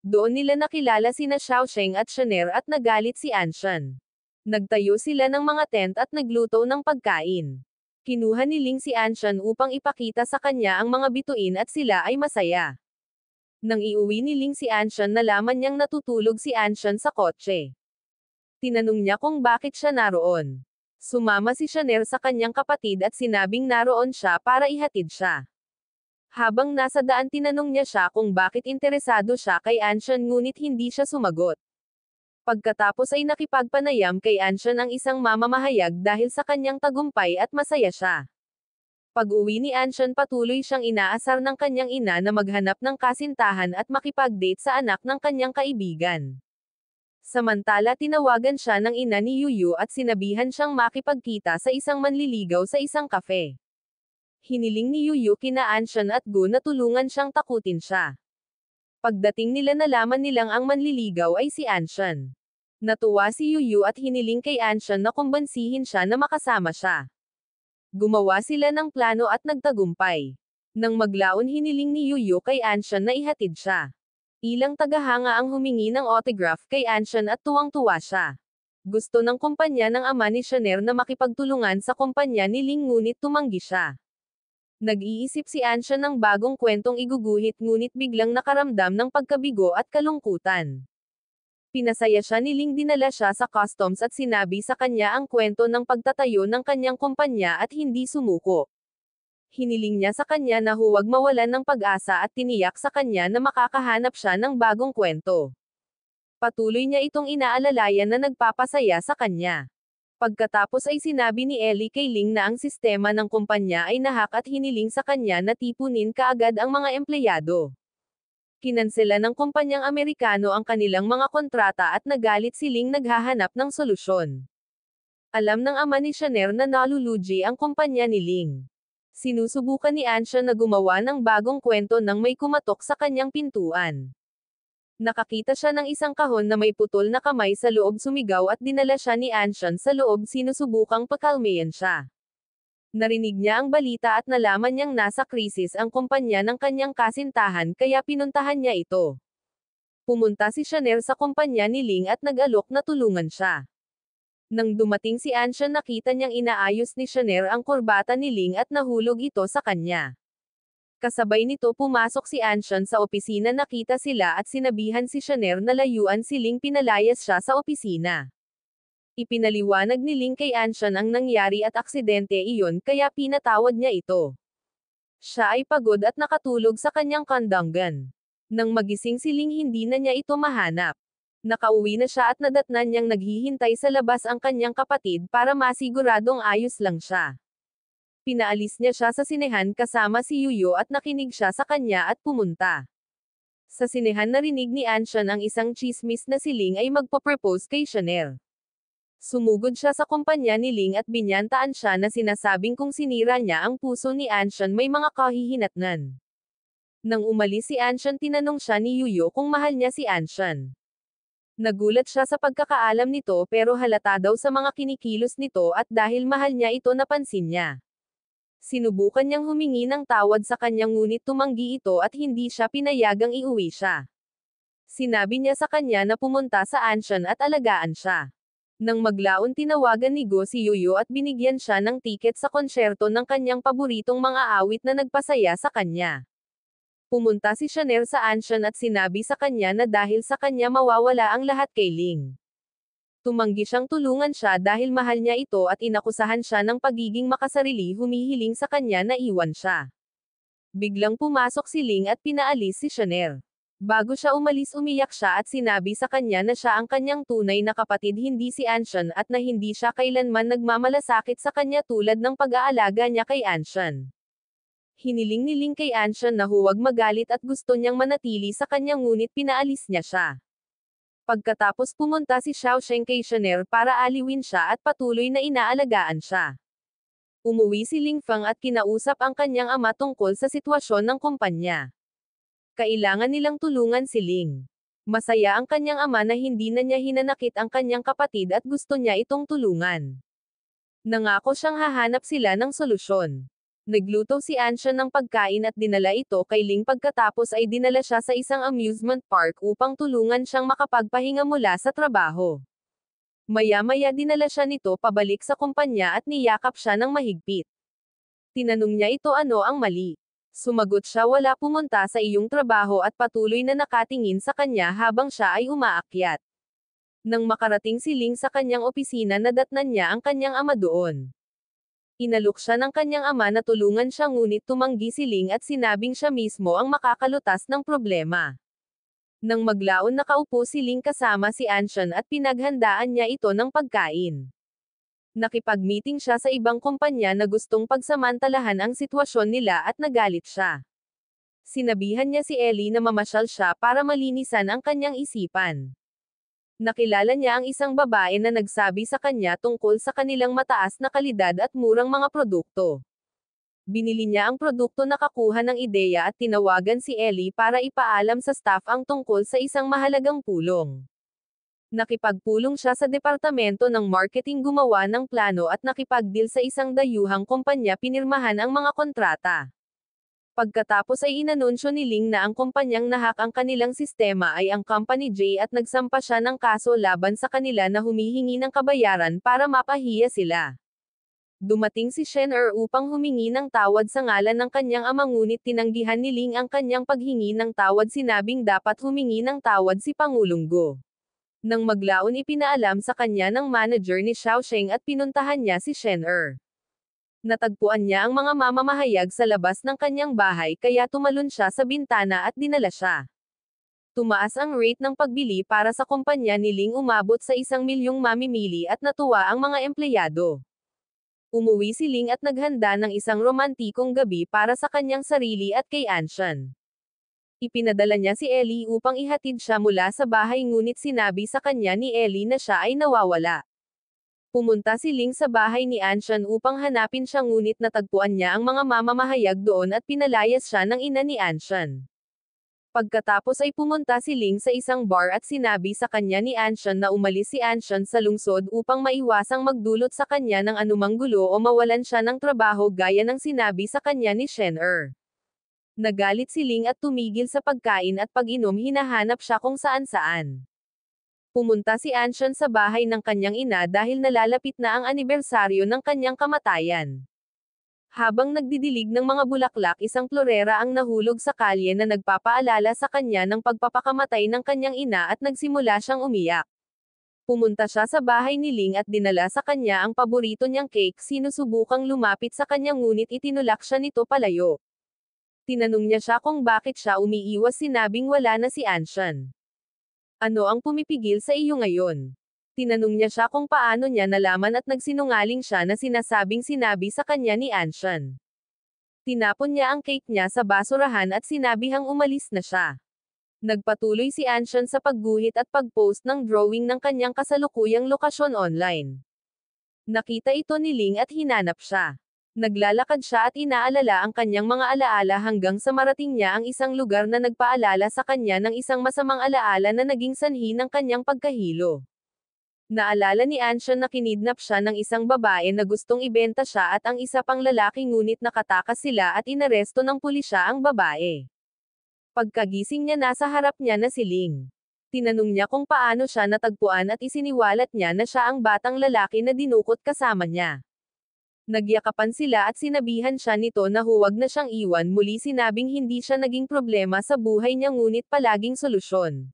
Doon nila nakilala sina Xiaosheng at Shen-er at nagalit si Anshan. Nagtayo sila ng mga tent at nagluto ng pagkain. Kinuha ni Ling si Anshan upang ipakita sa kanya ang mga bituin at sila ay masaya. Nang iuwi ni Ling si Anshan nalaman niyang natutulog si Anshan sa kotse. Tinanong niya kung bakit siya naroon. Sumama si Shen-er sa kanyang kapatid at sinabing naroon siya para ihatid siya. Habang nasa daan tinanong niya siya kung bakit interesado siya kay Anshan ngunit hindi siya sumagot. Pagkatapos ay nakipagpanayam kay Anshan ang isang mamamahayag dahil sa kanyang tagumpay at masaya siya. Pag-uwi ni Anshan patuloy siyang inaasar ng kanyang ina na maghanap ng kasintahan at makipag-date sa anak ng kanyang kaibigan. Samantala tinawagan siya ng ina ni Yuyu at sinabihan siyang makipagkita sa isang manliligaw sa isang kafe. Hiniling ni Yuyu kina Anshan at Gu na tulungan siyang takutin siya. Pagdating nila nalaman nilang ang manliligaw ay si Anshan. Natuwa si Yuyu at hiniling kay Anshan na kumbansihin siya na makasama siya. Gumawa sila ng plano at nagtagumpay. Nang maglaon hiniling ni Yuyu kay Anshan na ihatid siya. Ilang tagahanga ang humingi ng autograph kay Anshan at tuwang-tuwa siya. Gusto ng kumpanya ng ama ni Shanner na makipagtulungan sa kumpanya ni Ling ngunit tumanggi siya. Nag-iisip si Anshan ng bagong kwentong iguguhit ngunit biglang nakaramdam ng pagkabigo at kalungkutan. Pinasaya siya ni Ling, dinala siya sa customs at sinabi sa kanya ang kwento ng pagtatayo ng kanyang kumpanya at hindi sumuko. Hiniling niya sa kanya na huwag mawalan ng pag-asa at tiniyak sa kanya na makakahanap siya ng bagong kwento. Patuloy niya itong inaalalayan na nagpapasaya sa kanya. Pagkatapos ay sinabi ni Ellie kay Ling na ang sistema ng kumpanya ay nahak at hiniling sa kanya na tipunin kaagad ang mga empleyado. Kinansela ng kumpanyang Amerikano ang kanilang mga kontrata at nagalit si Ling, naghahanap ng solusyon. Alam ng ama ni Shanner na nalulugi ang kumpanya ni Ling. Sinusubukan ni Anshan na gumawa ng bagong kwento nang may kumatok sa kanyang pintuan. Nakakita siya ng isang kahon na may putol na kamay sa loob, sumigaw at dinala siya ni Anshan sa loob, sinusubukang pakalmayan siya. Narinig niya ang balita at nalaman niyang nasa krisis ang kumpanya ng kanyang kasintahan kaya pinuntahan niya ito. Pumunta si Shanner sa kumpanya ni Ling at nag-alok na tulungan siya. Nang dumating si Anshan, nakita niyang inaayos ni Shanner ang kurbata ni Ling at nahulog ito sa kanya. Kasabay nito pumasok si Anshan sa opisina, nakita sila at sinabihan si Shanner na layuan si Ling, pinalayas siya sa opisina. Ipinaliwanag ni Ling kay Anshan ang nangyari at aksidente iyon kaya pinatawad niya ito. Siya ay pagod at nakatulog sa kanyang kandangan. Nang magising si Ling, hindi na niya ito mahanap. Nakauwi na siya at nadatnan niyang naghihintay sa labas ang kanyang kapatid para masiguradong ayos lang siya. Pinaalis niya siya sa sinehan kasama si Yuyo at nakinig siya sa kanya at pumunta. Sa sinehan narinig ni Anshan ang isang chismis na si Ling ay magpo-propose kay Shanner. Sumugod siya sa kumpanya ni Ling at binyantaan siya na sinasabing kung sinira niya ang puso ni Anshan may mga kahihinatnan. Nang umalis si Anshan, tinanong siya ni Yuyo kung mahal niya si Anshan. Nagulat siya sa pagkakaalam nito pero halata daw sa mga kinikilos nito at dahil mahal niya ito napansin niya. Sinubukan niyang humingi ng tawad sa kanya ngunit tumanggi ito at hindi siya pinayagang iuwi siya. Sinabi niya sa kanya na pumunta sa Anshan at alagaan siya. Nang maglaon, tinawagan ni Go si Yuyo at binigyan siya ng tiket sa konsyerto ng kanyang paboritong mga awit na nagpasaya sa kanya. Pumunta si Shanner sa Anshan at sinabi sa kanya na dahil sa kanya mawawala ang lahat kay Ling. Tumanggi siyang tulungan siya dahil mahal niya ito at inakusahan siya ng pagiging makasarili, humihiling sa kanya na iwan siya. Biglang pumasok si Ling at pinaalis si Shanner. Bago siya umalis, umiyak siya at sinabi sa kanya na siya ang kanyang tunay na kapatid, hindi si Anshan, at na hindi siya kailanman nagmamalasakit sa kanya tulad ng pag-aalaga niya kay Anshan. Hiniling ni Ling kay Anshan na huwag magalit at gusto niyang manatili sa kanya ngunit pinaalis niya siya. Pagkatapos pumunta si Xiaosheng kay Shanner para aliwin siya at patuloy na inaalagaan siya. Umuwi si Ling Fang at kinausap ang kanyang ama tungkol sa sitwasyon ng kumpanya. Kailangan nilang tulungan si Ling. Masaya ang kanyang ama na hindi na niya hinanakit ang kanyang kapatid at gusto niya itong tulungan. Nangako siyang hahanap sila ng solusyon. Nagluto si Anshan ng pagkain at dinala ito kay Ling, pagkatapos ay dinala siya sa isang amusement park upang tulungan siyang makapagpahinga mula sa trabaho. Maya-maya dinala siya nito pabalik sa kumpanya at niyakap siya ng mahigpit. Tinanong niya ito ano ang mali. Sumagot siya, wala, pumunta sa iyong trabaho, at patuloy na nakatingin sa kanya habang siya ay umaakyat. Nang makarating si Ling sa kanyang opisina, nadatnan niya ang kanyang ama doon. Inalok siya ng kanyang ama na tulungan siya ngunit tumanggi si Ling at sinabing siya mismo ang makakalutas ng problema. Nang maglaon, nakaupo si Ling kasama si Anshan at pinaghandaan niya ito ng pagkain. Nakipag-meeting siya sa ibang kumpanya na gustong pagsamantalahan ang sitwasyon nila at nagalit siya. Sinabihan niya si Ellie na mamasyal siya para malinisan ang kanyang isipan. Nakilala niya ang isang babae na nagsabi sa kanya tungkol sa kanilang mataas na kalidad at murang mga produkto. Binili niya ang produkto, nakakuha ng ideya at tinawagan si Ellie para ipaalam sa staff ang tungkol sa isang mahalagang pulong. Nakipagpulong siya sa departamento ng marketing, gumawa ng plano at nakipag-deal sa isang dayuhang kumpanya, pinirmahan ang mga kontrata. Pagkatapos ay inanunsyo ni Ling na ang kumpanyang nahak ang kanilang sistema ay ang Company J at nagsampa siya ng kaso laban sa kanila na humihingi ng kabayaran para mapahiya sila. Dumating si Shen upang humingi ng tawad sa ngalan ng kanyang ama ngunit tinanggihan ni Ling ang kanyang paghingi ng tawad, sinabing dapat humingi ng tawad si Pangulong Go. Nang maglaon ipinaalam sa kanya ng manager ni Xiaosheng at pinuntahan niya si Shen. Natagpuan niya ang mga mamamahayag sa labas ng kanyang bahay kaya tumalon siya sa bintana at dinala siya. Tumaas ang rate ng pagbili para sa kumpanya ni Ling, umabot sa 1 milyong mamimili at natuwa ang mga empleyado. Umuwi si Ling at naghanda ng isang romantikong gabi para sa kanyang sarili at kay Anshan. Ipinadala niya si Ellie upang ihatid siya mula sa bahay ngunit sinabi sa kanya ni Ellie na siya ay nawawala. Pumunta si Ling sa bahay ni Anshan upang hanapin siya ngunit natagpuan niya ang mga mamamahayag doon at pinalayas siya ng ina ni Anshan. Pagkatapos ay pumunta si Ling sa isang bar at sinabi sa kanya ni Anshan na umalis si Anshan sa lungsod upang maiwasang magdulot sa kanya ng anumang gulo o mawalan siya ng trabaho gaya ng sinabi sa kanya ni Shen. Nagalit si Ling at tumigil sa pagkain at pag-inom, hinahanap siya kung saan-saan. Pumunta si Anshan sa bahay ng kanyang ina dahil nalalapit na ang anibersaryo ng kanyang kamatayan. Habang nagdidilig ng mga bulaklak, isang florera ang nahulog sa kalye na nagpapaalala sa kanya ng pagpapakamatay ng kanyang ina at nagsimula siyang umiyak. Pumunta siya sa bahay ni Ling at dinala sa kanya ang paborito niyang cake, sinusubukang lumapit sa kanya ngunit itinulak siya nito palayo. Tinanong niya siya kung bakit siya umiiwas, sinabing wala na si Anshan. Ano ang pumipigil sa iyo ngayon? Tinanong niya siya kung paano niya nalaman at nagsinungaling siya na sinasabing sinabi sa kanya ni Anshan. Tinapon niya ang cake niya sa basurahan at sinabihang umalis na siya. Nagpatuloy si Anshan sa pagguhit at pag-post ng drawing ng kanyang kasalukuyang lokasyon online. Nakita ito ni Ling at hinanap siya. Naglalakad siya at inaalala ang kanyang mga alaala hanggang sa marating niya ang isang lugar na nagpaalala sa kanya ng isang masamang alaala na naging sanhi ng kanyang pagkahilo. Naalala ni Anshan na kinidnap siya ng isang babae na gustong ibenta siya at ang isa pang lalaki ngunit nakatakas sila at inaresto ng pulisya ang babae. Pagkagising niya, nasa harap niya na si Ling. Tinanong niya kung paano siya natagpuan at isiniwalat niya na siya ang batang lalaki na dinukot kasama niya. Nagyakapan sila at sinabihan siya nito na huwag na siyang iwan, muli sinabing hindi siya naging problema sa buhay niya ngunit palaging solusyon.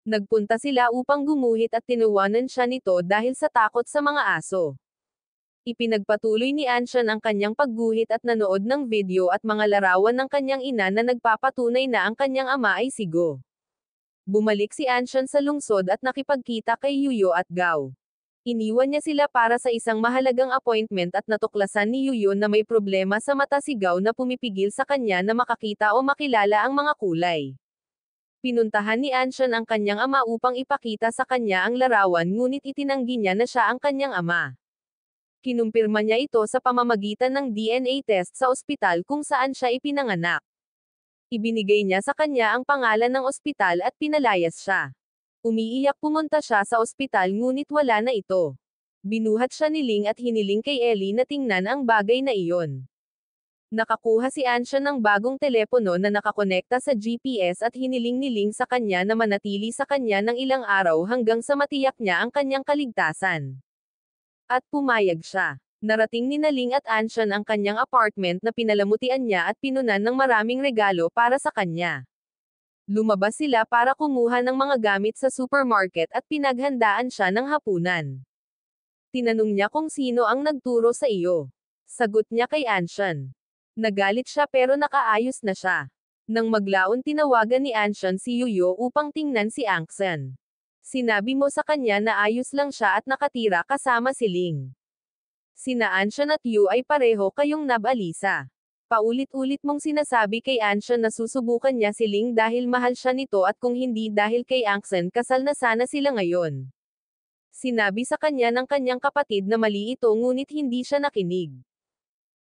Nagpunta sila upang gumuhit at tinawanan siya nito dahil sa takot sa mga aso. Ipinagpatuloy ni Anshan ang kanyang pagguhit at nanood ng video at mga larawan ng kanyang ina na nagpapatunay na ang kanyang ama ay si Go. Bumalik si Anshan sa lungsod at nakipagkita kay Yuyo at Gao. Iniwan niya sila para sa isang mahalagang appointment at natuklasan ni Yuyo na may problema sa mata si Gao na pumipigil sa kanya na makakita o makilala ang mga kulay. Pinuntahan ni Anshan ang kanyang ama upang ipakita sa kanya ang larawan ngunit itinanggi niya na siya ang kanyang ama. Kinumpirma niya ito sa pamamagitan ng DNA test sa ospital kung saan siya ipinanganak. Ibinigay niya sa kanya ang pangalan ng ospital at pinalayas siya. Umiiyak pumunta siya sa ospital ngunit wala na ito. Binuhat siya ni Ling at hiniling kay Ellie na tingnan ang bagay na iyon. Nakakuha si Anshan ng bagong telepono na nakakonekta sa GPS at hiniling ni Ling sa kanya na manatili sa kanya ng ilang araw hanggang sa matiyak niya ang kanyang kaligtasan. At pumayag siya. Narating ni Ling at Anshan ang kanyang apartment na pinalamutian niya at pinunan ng maraming regalo para sa kanya. Lumabas sila para kumuha ng mga gamit sa supermarket at pinaghandaan siya ng hapunan. Tinanong niya kung sino ang nagturo sa iyo. Sagot niya kay Anshan. Nagalit siya pero nakaayos na siya. Nang maglaon tinawagan ni Anshan si Yuyo upang tingnan si Angsan. Sinabi mo sa kanya na ayos lang siya at nakatira kasama si Ling. Sina Anshan at Yu ay pareho kayong nabalisa. Paulit-ulit mong sinasabi kay Anshan na susubukan niya si Ling dahil mahal siya nito at kung hindi dahil kay Angsan kasal na sana sila ngayon. Sinabi sa kanya ng kanyang kapatid na mali ito ngunit hindi siya nakinig.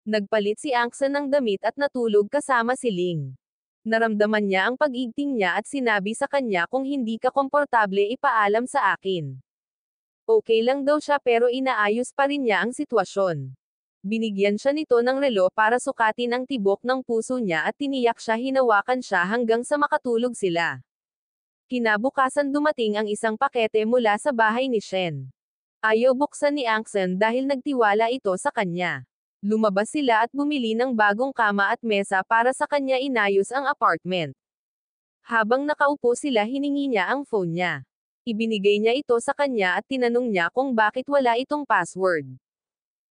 Nagpalit si Angsan ng damit at natulog kasama si Ling. Naramdaman niya ang pag-igting niya at sinabi sa kanya kung hindi ka komportable ipaalam sa akin. Okay lang daw siya pero inaayos pa rin niya ang sitwasyon. Binigyan siya nito ng relo para sukatin ang tibok ng puso niya at tiniyak siya hinawakan siya hanggang sa makatulog sila. Kinabukasan dumating ang isang pakete mula sa bahay ni Shen. Ayaw buksan ni Angsen dahil nagtiwala ito sa kanya. Lumabas sila at bumili ng bagong kama at mesa para sa kanya inayos ang apartment. Habang nakaupo sila hiningi niya ang phone niya. Ibinigay niya ito sa kanya at tinanong niya kung bakit wala itong password.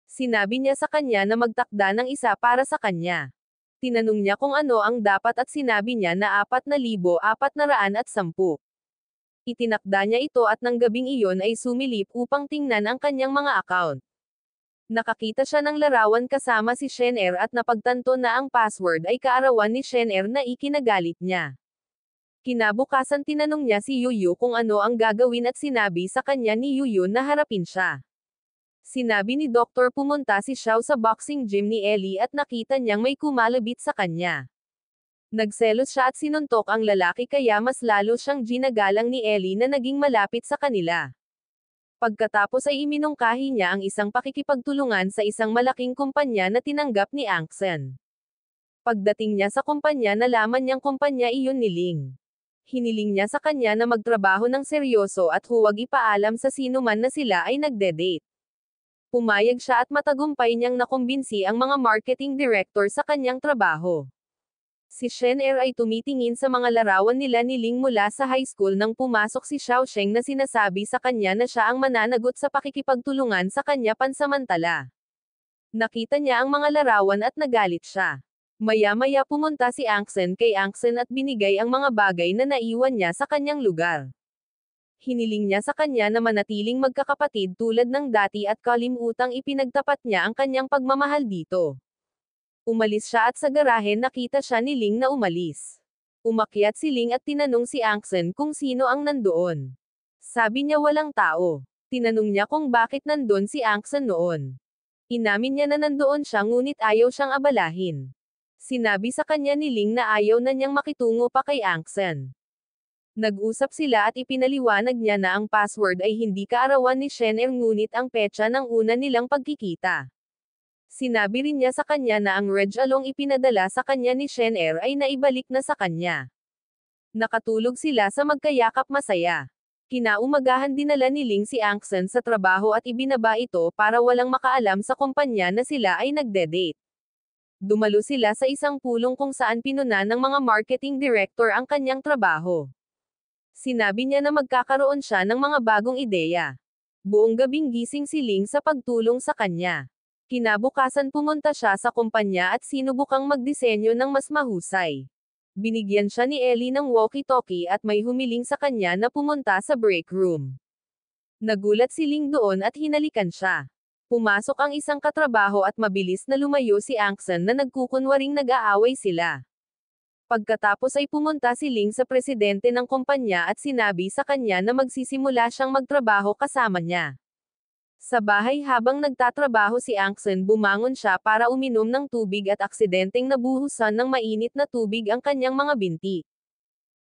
Sinabi niya sa kanya na magtakda ng isa para sa kanya. Tinanong niya kung ano ang dapat at sinabi niya na 4,410. Itinakda niya ito at ng gabing iyon ay sumilip upang tingnan ang kanyang mga account. Nakakita siya ng larawan kasama si Shen-er at napagtanto na ang password ay kaarawan ni Shen-er na ikinagalit niya. Kinabukasan tinanong niya si Yuyu kung ano ang gagawin at sinabi sa kanya ni Yuyu na harapin siya. Sinabi ni Doktor pumunta si Xiao sa boxing gym ni Ellie at nakita niyang may kumalabit sa kanya. Nagselos siya at sinuntok ang lalaki kaya mas lalo siyang ginagalang ni Ellie na naging malapit sa kanila. Pagkatapos ay iminungkahi niya ang isang pakikipagtulungan sa isang malaking kumpanya na tinanggap ni Angsen. Pagdating niya sa kumpanya nalaman niyang kumpanya iyon ni Ling. Hiniling niya sa kanya na magtrabaho ng seryoso at huwag ipaalam sa sino man na sila ay nagde-date. Pumayag siya at matagumpay niyang nakumbinsi ang mga marketing director sa kanyang trabaho. Si Shen-er ay tumitingin sa mga larawan nila ni Ling mula sa high school nang pumasok si Xiaosheng na sinasabi sa kanya na siya ang mananagot sa pakikipagtulungan sa kanya pansamantala. Nakita niya ang mga larawan at nagalit siya. Maya-maya pumunta si Angsen kay Angsen at binigay ang mga bagay na naiwan niya sa kanyang lugar. Hiniling niya sa kanya na manatiling magkakapatid tulad ng dati at kalimutang ipinagtapat niya ang kanyang pagmamahal dito. Umalis siya at sa garahe nakita siya ni Ling na umalis. Umakyat si Ling at tinanong si Angsen kung sino ang nandoon. Sabi niya walang tao. Tinanong niya kung bakit nandun si Angsen noon. Inamin niya na nandoon siya ngunit ayaw siyang abalahin. Sinabi sa kanya ni Ling na ayaw na niyang makitungo pa kay Angsen. Nag-usap sila at ipinaliwanag niya na ang password ay hindi kaarawan ni Shen-er ngunit ang petsa ng una nilang pagkikita. Sinabi rin niya sa kanya na ang regalong ipinadala sa kanya ni Shen-er ay naibalik na sa kanya. Nakatulog sila sa magkayakap masaya. Kinaumagahan dinala ni Ling si Angsen sa trabaho at ibinaba ito para walang makaalam sa kumpanya na sila ay nagde-date. Dumalo sila sa isang pulong kung saan pinunan ng mga marketing director ang kanyang trabaho. Sinabi niya na magkakaroon siya ng mga bagong ideya. Buong gabing gising si Ling sa pagtulong sa kanya. Kinabukasan pumunta siya sa kumpanya at sinubukang magdisenyo ng mas mahusay. Binigyan siya ni Ellie ng walkie-talkie at may humiling sa kanya na pumunta sa break room. Nagulat si Ling doon at hinalikan siya. Pumasok ang isang katrabaho at mabilis na lumayo si Angsen na nagkukunwaring nag-aaway sila. Pagkatapos ay pumunta si Ling sa presidente ng kumpanya at sinabi sa kanya na magsisimula siyang magtrabaho kasama niya. Sa bahay habang nagtatrabaho si Angsen bumangon siya para uminom ng tubig at aksidenteng nabuhusan ng mainit na tubig ang kanyang mga binti.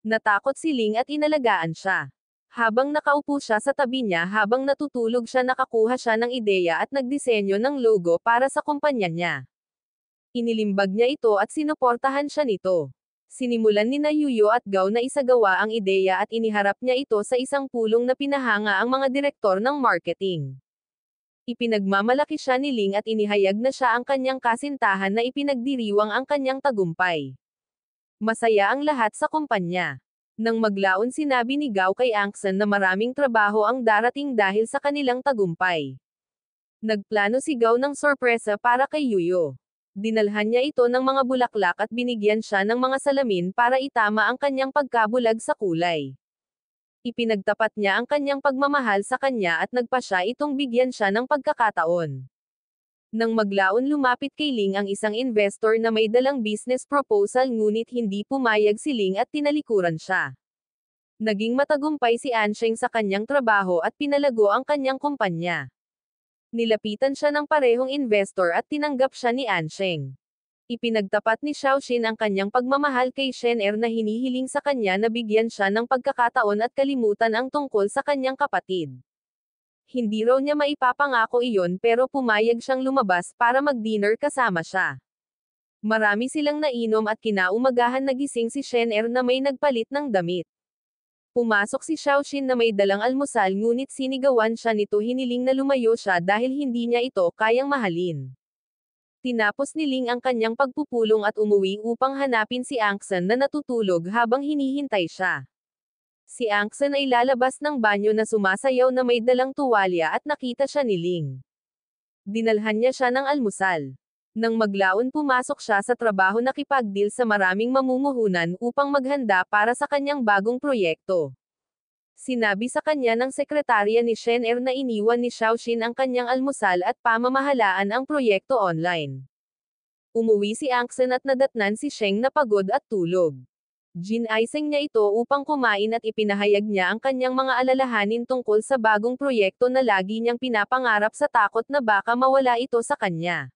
Natakot si Ling at inalagaan siya. Habang nakaupo siya sa tabi niya habang natutulog siya nakakuha siya ng ideya at nagdisenyo ng logo para sa kumpanya niya. Inilimbag niya ito at sinuportahan siya nito. Sinimulan ni Yuyo at Gao na isagawa ang ideya at iniharap niya ito sa isang pulong na pinahanga ang mga direktor ng marketing. Ipinagmamalaki siya ni Ling at inihayag na siya ang kanyang kasintahan na ipinagdiriwang ang kanyang tagumpay. Masaya ang lahat sa kumpanya. Nang maglaon sinabi ni Gao kay Angsen na maraming trabaho ang darating dahil sa kanilang tagumpay. Nagplano si Gao ng sorpresa para kay Yuyo. Dinalhan niya ito ng mga bulaklak at binigyan siya ng mga salamin para itama ang kanyang pagkabulag sa kulay. Ipinagtapat niya ang kanyang pagmamahal sa kanya at nagpa siya itong bigyan siya ng pagkakataon. Nang maglaon lumapit kay Ling ang isang investor na may dalang business proposal ngunit hindi pumayag si Ling at tinalikuran siya. Naging matagumpay si Ansheng sa kanyang trabaho at pinalago ang kanyang kumpanya. Nilapitan siya ng parehong investor at tinanggap siya ni Ansheng. Ipinagtapat ni Xiaoxin ang kanyang pagmamahal kay Shen-er na hinihiling sa kanya na bigyan siya ng pagkakataon at kalimutan ang tungkol sa kanyang kapatid. Hindi raw niya maipapangako iyon pero pumayag siyang lumabas para mag-dinner kasama siya. Marami silang nainom at kinaumagahan nagising si Shen Er na may nagpalit ng damit. Pumasok si Xiaoxin na may dalang almusal ngunit sinigawan siya nito, hiniling na lumayo siya dahil hindi niya ito kayang mahalin. Tinapos ni Ling ang kanyang pagpupulong at umuwi upang hanapin si Angsan na natutulog habang hinihintay siya. Si Angsan ay lalabas ng banyo na sumasayaw na may dalang tuwalya at nakita siya ni Ling. Dinalhan niya siya ng almusal. Nang maglaon pumasok siya sa trabaho, nakipag-deal sa maraming mamumuhunan upang maghanda para sa kanyang bagong proyekto. Sinabi sa kanya ng sekretarya ni Shen Er na iniwan ni Xiaoxin ang kanyang almusal at pamamahalaan ang proyekto online. Umuwi si Angsan at nadatnan si Sheng na pagod at tulog. Ginaising niya ito upang kumain at ipinahayag niya ang kanyang mga alalahanin tungkol sa bagong proyekto na lagi niyang pinapangarap sa takot na baka mawala ito sa kanya.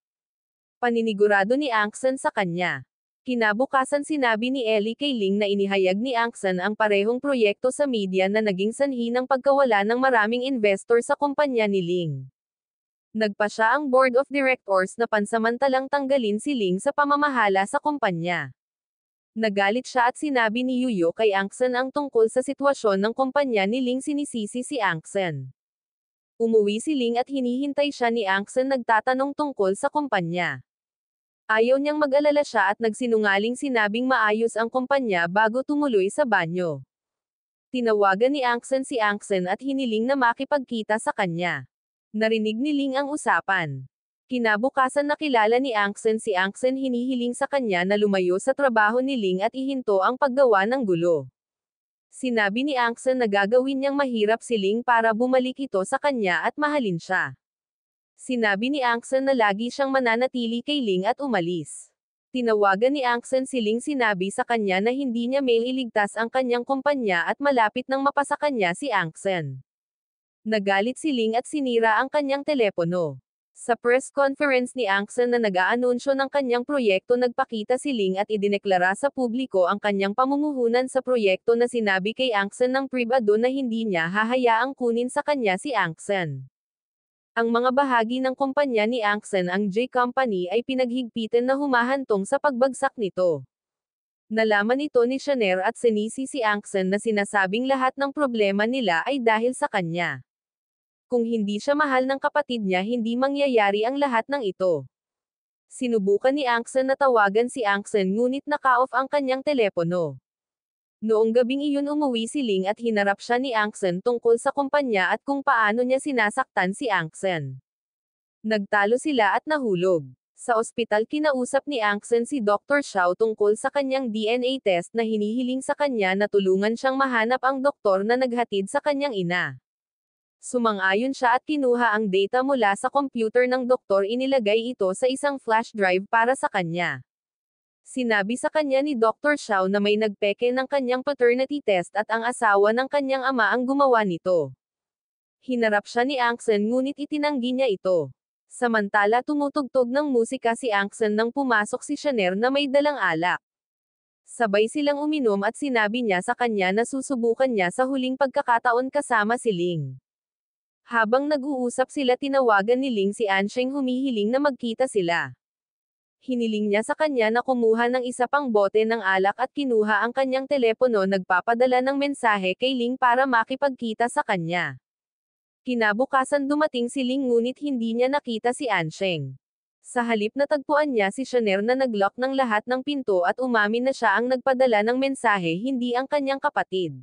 Paninigurado ni Angsan sa kanya. Kinabukasan sinabi ni Ellie kay Ling na inihayag ni Angsan ang parehong proyekto sa media na naging sanhi ng pagkawala ng maraming investor sa kumpanya ni Ling. Nagpa siya ang board of directors na pansamantalang tanggalin si Ling sa pamamahala sa kumpanya. Nagalit siya at sinabi ni Yuyo kay Angsan ang tungkol sa sitwasyon ng kumpanya ni Ling, sinisisi si Angsan. Umuwi si Ling at hinihintay siya ni Angsan nagtatanong tungkol sa kumpanya. Ayaw niyang mag-alala siya at nagsinungaling sinabing maayos ang kumpanya bago tumuloy sa banyo. Tinawagan ni Angsan si Angsan at hiniling na makipagkita sa kanya. Narinig ni Ling ang usapan. Kinabukasan nakilala ni Angsan si Angsan, hinihiling sa kanya na lumayo sa trabaho ni Ling at ihinto ang paggawa ng gulo. Sinabi ni Angsan na gagawin niyang mahirap si Ling para bumalik ito sa kanya at mahalin siya. Sinabi ni Angsan na lagi siyang mananatili kay Ling at umalis. Tinawagan ni Angsan si Ling, sinabi sa kanya na hindi niya mailigtas ang kanyang kumpanya at malapit nang mapasa kanya si Angsan. Nagalit si Ling at sinira ang kanyang telepono. Sa press conference ni Angsan na nag-aanunsyo ng kanyang proyekto, nagpakita si Ling at idineklara sa publiko ang kanyang pamumuhunan sa proyekto na sinabi kay Angsan ng pribado na hindi niya hahayaang kunin sa kanya si Angsan. Ang mga bahagi ng kumpanya ni Angsan, ang J Company, ay pinaghigpitan na humahantong sa pagbagsak nito. Nalaman ito ni Shaner at sinisi si Angsan na sinasabing lahat ng problema nila ay dahil sa kanya. Kung hindi siya mahal ng kapatid niya, hindi mangyayari ang lahat ng ito. Sinubukan ni Angsan na tawagan si Angsan ngunit naka-off ang kanyang telepono. Noong gabing iyon umuwi si Ling at hinarap siya ni Angsan tungkol sa kumpanya at kung paano niya sinasaktan si Angsan. Nagtalo sila at nahulog. Sa ospital kinausap ni Angsan si Dr. Xiao tungkol sa kanyang DNA test na hinihiling sa kanya na tulungan siyang mahanap ang doktor na naghatid sa kanyang ina. Sumang-ayon siya at kinuha ang data mula sa computer ng doktor, inilagay ito sa isang flash drive para sa kanya. Sinabi sa kanya ni Dr. Xiao na may nagpeke ng kanyang paternity test at ang asawa ng kanyang ama ang gumawa nito. Hinarap siya ni Angsan ngunit itinanggi niya ito. Samantala tumutugtog ng musika si Angsan nang pumasok si Shaner na may dalang alak. Sabay silang uminom at sinabi niya sa kanya na susubukan niya sa huling pagkakataon kasama si Ling. Habang nag-uusap sila, tinawagan ni Ling si Ansheng, humihiling na magkita sila. Hiniling niya sa kanya na kumuha ng isa pang bote ng alak at kinuha ang kanyang telepono, nagpapadala ng mensahe kay Ling para makipagkita sa kanya. Kinabukasan dumating si Ling ngunit hindi niya nakita si Ansheng. Sa halip natagpuan niya si Shaner na naglock ng lahat ng pinto at umamin na siya ang nagpadala ng mensahe, hindi ang kanyang kapatid.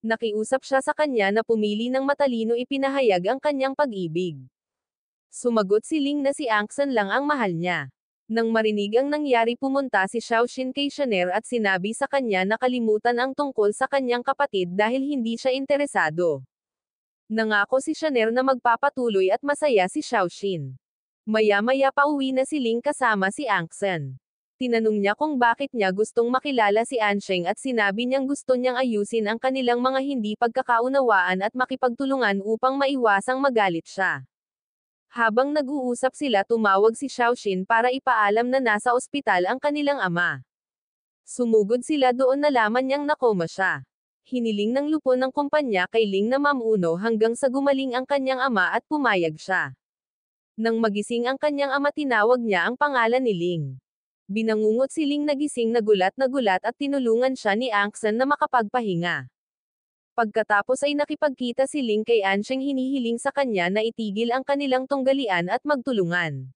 Nakiusap siya sa kanya na pumili ng matalino, ipinahayag ang kanyang pag-ibig. Sumagot si Ling na si Angsan lang ang mahal niya. Nang marinig ang nangyari, pumunta si Xiaoxin kay Shaner at sinabi sa kanya na kalimutan ang tungkol sa kanyang kapatid dahil hindi siya interesado. Nangako si Shaner na magpapatuloy at masaya si Xiaoxin. Maya-maya pa uwi na si Ling kasama si Angsan. Tinanong niya kung bakit niya gustong makilala si Ansheng at sinabi niyang gusto niyang ayusin ang kanilang mga hindi pagkakaunawaan at makipagtulungan upang maiwasang magalit siya. Habang nag-uusap sila, tumawag si Xiaoxin para ipaalam na nasa ospital ang kanilang ama. Sumugod sila doon, nalaman niyang nakoma siya. Hiniling ng lupon ng kumpanya kay Ling na mamuno hanggang sa gumaling ang kanyang ama at pumayag siya. Nang magising ang kanyang ama tinawag niya ang pangalan ni Ling. Binangungot si Ling na gising na gulat at tinulungan siya ni Angsan na makapagpahinga. Pagkatapos ay nakipagkita si Ling kay Ansheng hinihiling sa kanya na itigil ang kanilang tunggalian at magtulungan.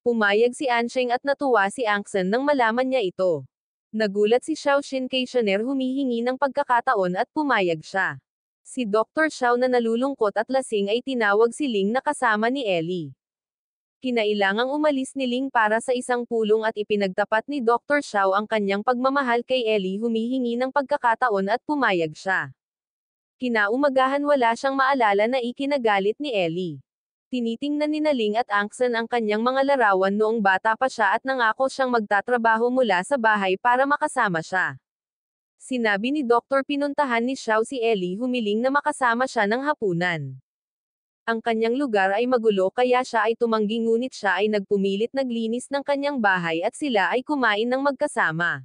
Pumayag si Ansheng at natuwa si Angsan nang malaman niya ito. Nagulat si Xiaoxin kay Shaner humihingi ng pagkakataon at pumayag siya. Si Dr. Xiao na nalulungkot at lasing ay tinawag si Ling na kasama ni Ellie. Kinailangang umalis ni Ling para sa isang pulong at ipinagtapat ni Dr. Xiao ang kanyang pagmamahal kay Ellie humihingi ng pagkakataon at pumayag siya. Kinaumagahan wala siyang maalala na ikinagalit ni Ellie. Tinitingnan ni Ling at Angsan ang kanyang mga larawan noong bata pa siya at nangako siyang magtatrabaho mula sa bahay para makasama siya. Sinabi ni Dr. pinuntahan ni Xiao si Ellie humiling na makasama siya ng hapunan. Ang kanyang lugar ay magulo kaya siya ay tumanggi ngunit siya ay nagpumilit naglinis ng kanyang bahay at sila ay kumain ng magkasama.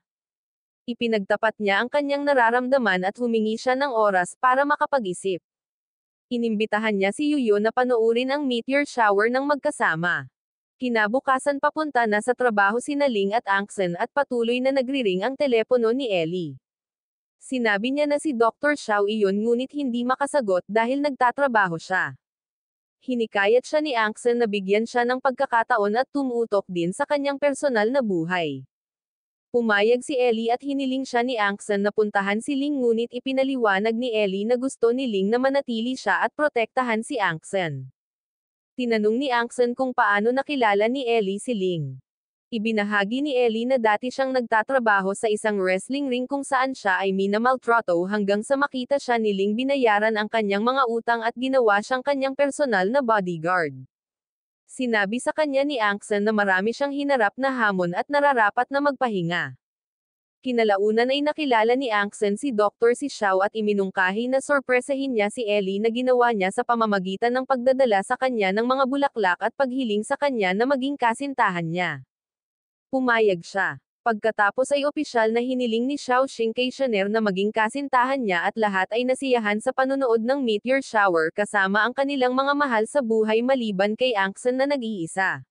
Ipinagtapat niya ang kanyang nararamdaman at humingi siya ng oras para makapag-isip. Inimbitahan niya si Yuyo na panoorin ang meteor shower ng magkasama. Kinabukasan papunta na sa trabaho sina Ling at Angsan at patuloy na nagriring ang telepono ni Ellie. Sinabi niya na si Dr. Xiao iyon ngunit hindi makasagot dahil nagtatrabaho siya. Hinikayat siya ni Angsan na bigyan siya ng pagkakataon at tumutok din sa kanyang personal na buhay. Pumayag si Ellie at hiniling siya ni Angsan na puntahan si Ling ngunit ipinaliwanag ni Ellie na gusto ni Ling na manatili siya at protektahan si Angsan. Tinanong ni Angsan kung paano nakilala ni Ellie si Ling. Ibinahagi ni Ellie na dati siyang nagtatrabaho sa isang wrestling ring kung saan siya ay minamaltrato hanggang sa makita siya ni Ling binayaran ang kanyang mga utang at ginawa siyang kanyang personal na bodyguard. Sinabi sa kanya ni Angsan na marami siyang hinarap na hamon at nararapat na magpahinga. Kinalaunan ay nakilala ni Angsan si Dr. Si Xiao at iminungkahi na sorpresahin niya si Ellie na ginawa niya sa pamamagitan ng pagdadala sa kanya ng mga bulaklak at paghiling sa kanya na maging kasintahan niya. Pumayag siya. Pagkatapos ay opisyal na hiniling ni Xiaoxing kay Shaner na maging kasintahan niya at lahat ay nasiyahan sa panonood ng meteor shower kasama ang kanilang mga mahal sa buhay maliban kay Angsan na nag-iisa.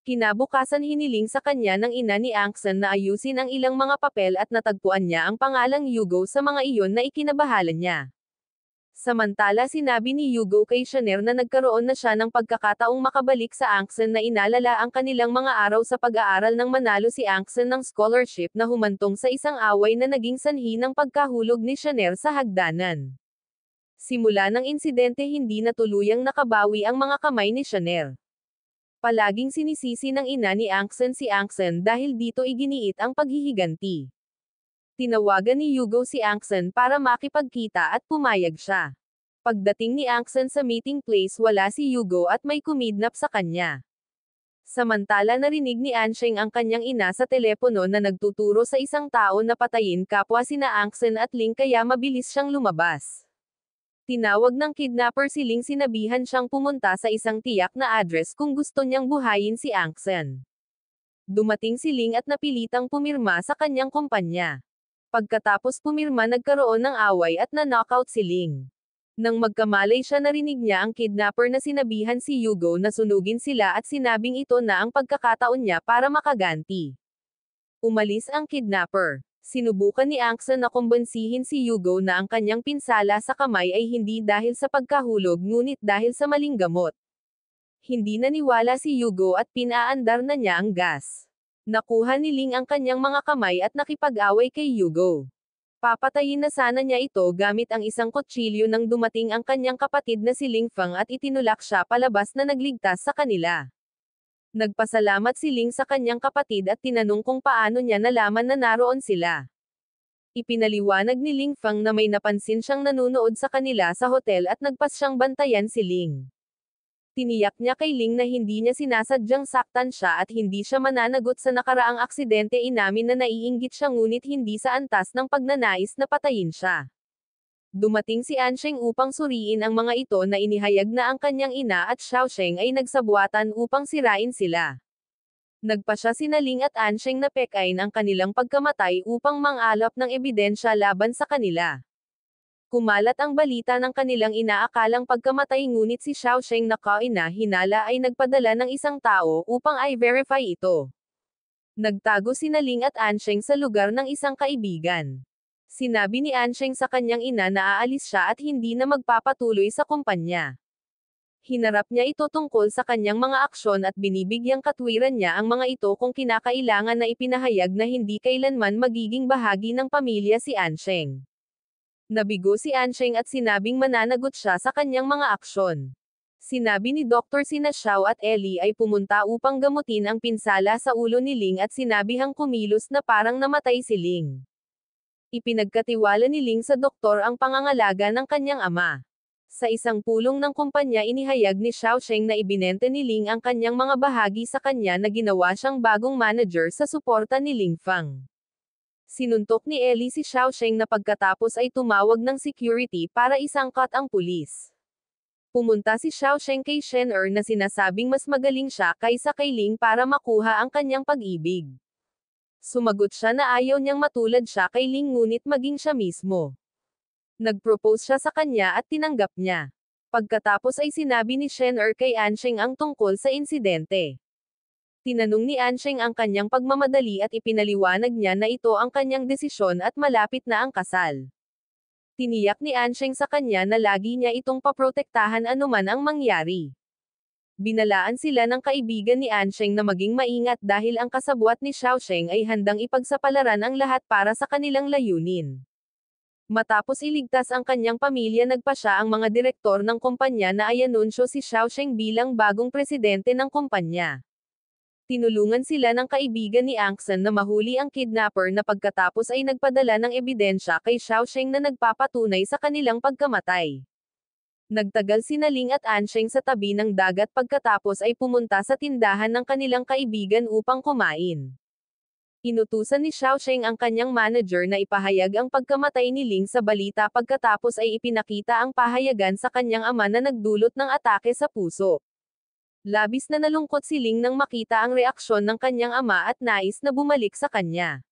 Kinabukasan hiniling sa kanya ng ina ni Angsan na ayusin ang ilang mga papel at natagpuan niya ang pangalang Yugo sa mga iyon na ikinabahala niya. Samantala sinabi ni Yugo kay Shaner na nagkaroon na siya ng pagkakataong makabalik sa Angsan na inalala ang kanilang mga araw sa pag-aaral nang manalo si Angsan ng scholarship na humantong sa isang away na naging sanhi ng pagkahulog ni Shaner sa hagdanan. Simula ng insidente hindi na tuluyang nakabawi ang mga kamay ni Shaner. Palaging sinisisi ng ina ni Angsan si Angsan dahil dito iginiit ang paghihiganti. Tinawagan ni Yugo si Angsan para makipagkita at pumayag siya. Pagdating ni Angsan sa meeting place wala si Yugo at may kumidnap sa kanya. Samantala narinig ni Ansheng ang kanyang ina sa telepono na nagtuturo sa isang tao na patayin kapwa sina Angsan at Ling kaya mabilis siyang lumabas. Tinawag ng kidnapper si Ling sinabihan siyang pumunta sa isang tiyak na address kung gusto niyang buhayin si Angsan. Dumating si Ling at napilitang pumirma sa kanyang kumpanya. Pagkatapos pumirma nagkaroon ng away at na-knockout si Ling. Nang magkamalay siya narinig niya ang kidnapper na sinabihan si Yugo na sunugin sila at sinabing ito na ang pagkakataon niya para makaganti. Umalis ang kidnapper. Sinubukan ni Angsan na kumbensihin si Yugo na ang kanyang pinsala sa kamay ay hindi dahil sa pagkahulog ngunit dahil sa maling gamot. Hindi naniwala si Yugo at pinaandar na niya ang gas. Nakuha ni Ling ang kanyang mga kamay at nakipag-away kay Yugo. Papatayin na sana niya ito gamit ang isang kutsilyo nang dumating ang kanyang kapatid na si Ling Fang at itinulak siya palabas na nagligtas sa kanila. Nagpasalamat si Ling sa kanyang kapatid at tinanong kung paano niya nalaman na naroon sila. Ipinaliwanag ni Ling Fang na may napansin siyang nanunood sa kanila sa hotel at nagpas siyang bantayan si Ling. Tiniyak niya kay Ling na hindi niya sinasadyang saktan siya at hindi siya mananagot sa nakaraang aksidente inamin na naiinggit siya ngunit hindi sa antas ng pagnanais na patayin siya. Dumating si Ansheng upang suriin ang mga ito na inihayag na ang kanyang ina at Xiaosheng ay nagsabuatan upang sirain sila. Nagpasya sina Ling at Ansheng na pekain ang kanilang pagkamatay upang mangalap ng ebidensya laban sa kanila. Kumalat ang balita ng kanilang inaakalang pagkamatay ngunit si Xiaosheng na kaina-hinala ay nagpadala ng isang tao upang i-verify ito. Nagtago sina Ling at Ansheng sa lugar ng isang kaibigan. Sinabi ni Ansheng sa kanyang ina na aalis siya at hindi na magpapatuloy sa kumpanya. Hinarap niya ito tungkol sa kanyang mga aksyon at binibigyang katwiran niya ang mga ito kung kinakailangan na ipinahayag na hindi kailanman magiging bahagi ng pamilya si Ansheng. Nabigo si Ansheng at sinabing mananagot siya sa kanyang mga aksyon. Sinabi ni Dr. sina Xiao at Ellie ay pumunta upang gamutin ang pinsala sa ulo ni Ling at sinabihang kumilos na parang namatay si Ling. Ipinagkatiwala ni Ling sa doktor ang pangangalaga ng kanyang ama. Sa isang pulong ng kumpanya inihayag ni Xiaosheng na ibinente ni Ling ang kanyang mga bahagi sa kanya na ginawa siyang bagong manager sa suporta ni Ling Fang. Sinuntok ni Ellie si Xiaosheng na pagkatapos ay tumawag ng security para isangkat ang pulis. Pumunta si Xiaosheng kay Shen na sinasabing mas magaling siya kaysa kay Ling para makuha ang kanyang pag-ibig. Sumagot siya na ayaw niyang matulad siya kay Ling ngunit maging siya mismo. Nag-propose siya sa kanya at tinanggap niya. Pagkatapos ay sinabi ni Shen kay Ansheng ang tungkol sa insidente. Tinanong ni Ansheng ang kanyang pagmamadali at ipinaliwanag niya na ito ang kanyang desisyon at malapit na ang kasal. Tiniyak ni Ansheng sa kanya na lagi niya itong paprotektahan anuman ang mangyari. Binalaan sila ng kaibigan ni Ansheng na maging maingat dahil ang kasabwat ni Xiaosheng ay handang ipagsapalaran ang lahat para sa kanilang layunin. Matapos iligtas ang kanyang pamilya nagpasya ang mga direktor ng kumpanya na ayanunsyo si Xiaosheng bilang bagong presidente ng kumpanya. Tinulungan sila ng kaibigan ni Angsan na mahuli ang kidnapper na pagkatapos ay nagpadala ng ebidensya kay Xiaosheng na nagpapatunay sa kanilang pagkamatay. Nagtagal sina Ling at Ansheng sa tabi ng dagat pagkatapos ay pumunta sa tindahan ng kanilang kaibigan upang kumain. Inutusan ni Xiaosheng ang kanyang manager na ipahayag ang pagkamatay ni Ling sa balita pagkatapos ay ipinakita ang pahayagan sa kanyang ama na nagdulot ng atake sa puso. Labis na nalungkot si Ling nang makita ang reaksyon ng kanyang ama at nais na bumalik sa kanya.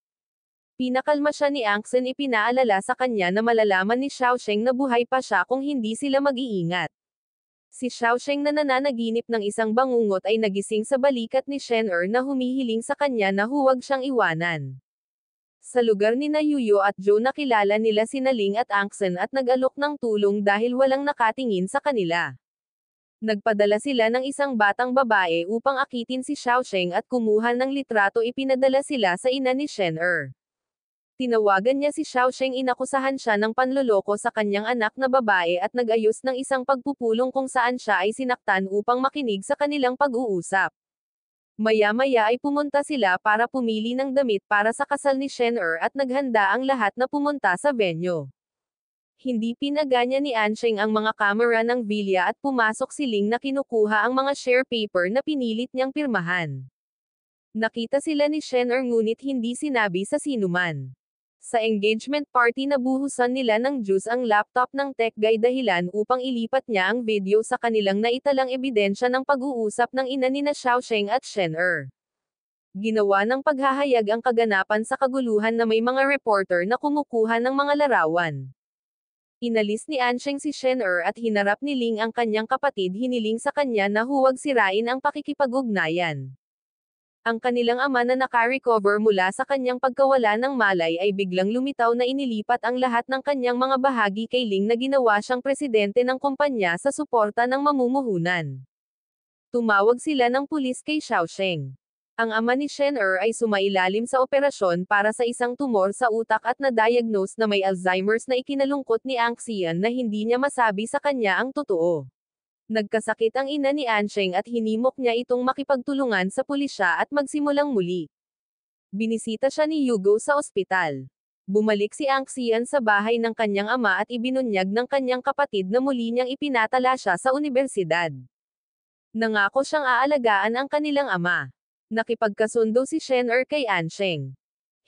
Pinakalma siya ni Angsan ipinaalala sa kanya na malalaman ni Xiaosheng na buhay pa siya kung hindi sila mag-iingat. Si Xiaosheng na nananaginip ng isang bangungot ay nagising sa balikat ni Shen na humihiling sa kanya na huwag siyang iwanan. Sa lugar ni Yuyo at Joe nakilala nila sina Ling at Angsan at nag-alok ng tulong dahil walang nakatingin sa kanila. Nagpadala sila ng isang batang babae upang akitin si Xiaosheng at kumuha ng litrato ipinadala sila sa ina ni Shen Tinawagan niya si Xiaosheng inakusahan siya ng panloloko sa kanyang anak na babae at nag-ayos ng isang pagpupulong kung saan siya ay sinaktan upang makinig sa kanilang pag-uusap. Maya-maya ay pumunta sila para pumili ng damit para sa kasal ni Shen at naghanda ang lahat na pumunta sa venue. Hindi pinaganya ni Ansheng ang mga kamera ng Villa at pumasok si Ling na kinukuha ang mga share paper na pinilit niyang pirmahan. Nakita sila ni Shen ngunit hindi sinabi sa sinuman. Sa engagement party nabuhusan nila ng juice ang laptop ng tech guy dahilan upang ilipat niya ang video sa kanilang naitalang ebidensya ng pag-uusap ng ina ni na Xiaosheng at Shen Ginawa ng paghahayag ang kaganapan sa kaguluhan na may mga reporter na kumukuha ng mga larawan. Inalis ni Ansheng si Shen at hinarap ni Ling ang kanyang kapatid hiniling sa kanya na huwag sirain ang pakikipag-ugnayan. Ang kanilang ama na naka-recover mula sa kanyang pagkawala ng malay ay biglang lumitaw na inilipat ang lahat ng kanyang mga bahagi kay Ling na ginawa siyang presidente ng kumpanya sa suporta ng mamumuhunan. Tumawag sila ng pulis kay Xiaosheng. Ang ama ni Shen ay sumailalim sa operasyon para sa isang tumor sa utak at na-diagnose na may Alzheimer's na ikinalungkot ni Angxian na hindi niya masabi sa kanya ang totoo. Nagkasakit ang ina ni Ansheng at hinimok niya itong makipagtulungan sa pulisya at magsimulang muli. Binisita siya ni Yugo sa ospital. Bumalik si Angxian sa bahay ng kanyang ama at ibinunyag ng kanyang kapatid na muli niyang ipinatala siya sa unibersidad. Nangako siyang aalagaan ang kanilang ama. Nakipagkasundo si Shen kay Ansheng.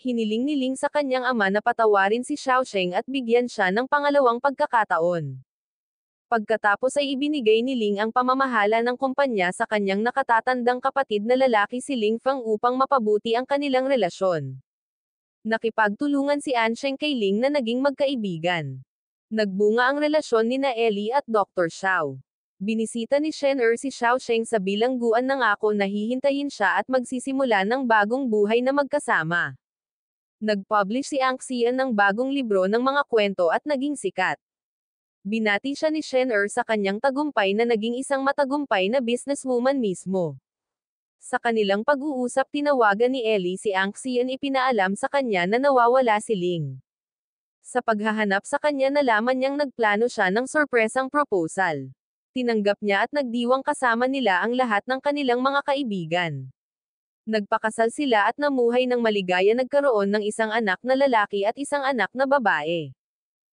Hiniling ni Ling sa kanyang ama na patawarin si Xiaosheng at bigyan siya ng pangalawang pagkakataon. Pagkatapos ay ibinigay ni Ling ang pamamahala ng kumpanya sa kanyang nakatatandang kapatid na lalaki si Ling Fang upang mapabuti ang kanilang relasyon. Nakipagtulungan si Ansheng kay Ling na naging magkaibigan. Nagbunga ang relasyon ni na Ellie at Dr. Xiao. Binisita ni Shen si Xiao Sheng sa bilangguan ng ako na hihintayin siya at magsisimula ng bagong buhay na magkasama. Nag-publish si Ang Xian ng bagong libro ng mga kwento at naging sikat. Binati siya ni Shen sa kanyang tagumpay na naging isang matagumpay na businesswoman mismo. Sa kanilang pag-uusap tinawagan ni Ellie si Ang Xian ipinaalam sa kanya na nawawala si Ling. Sa paghahanap sa kanya nalaman niyang nagplano siya ng sorpresang proposal. Tinanggap niya at nagdiwang kasama nila ang lahat ng kanilang mga kaibigan. Nagpakasal sila at namuhay ng maligaya nagkaroon ng isang anak na lalaki at isang anak na babae.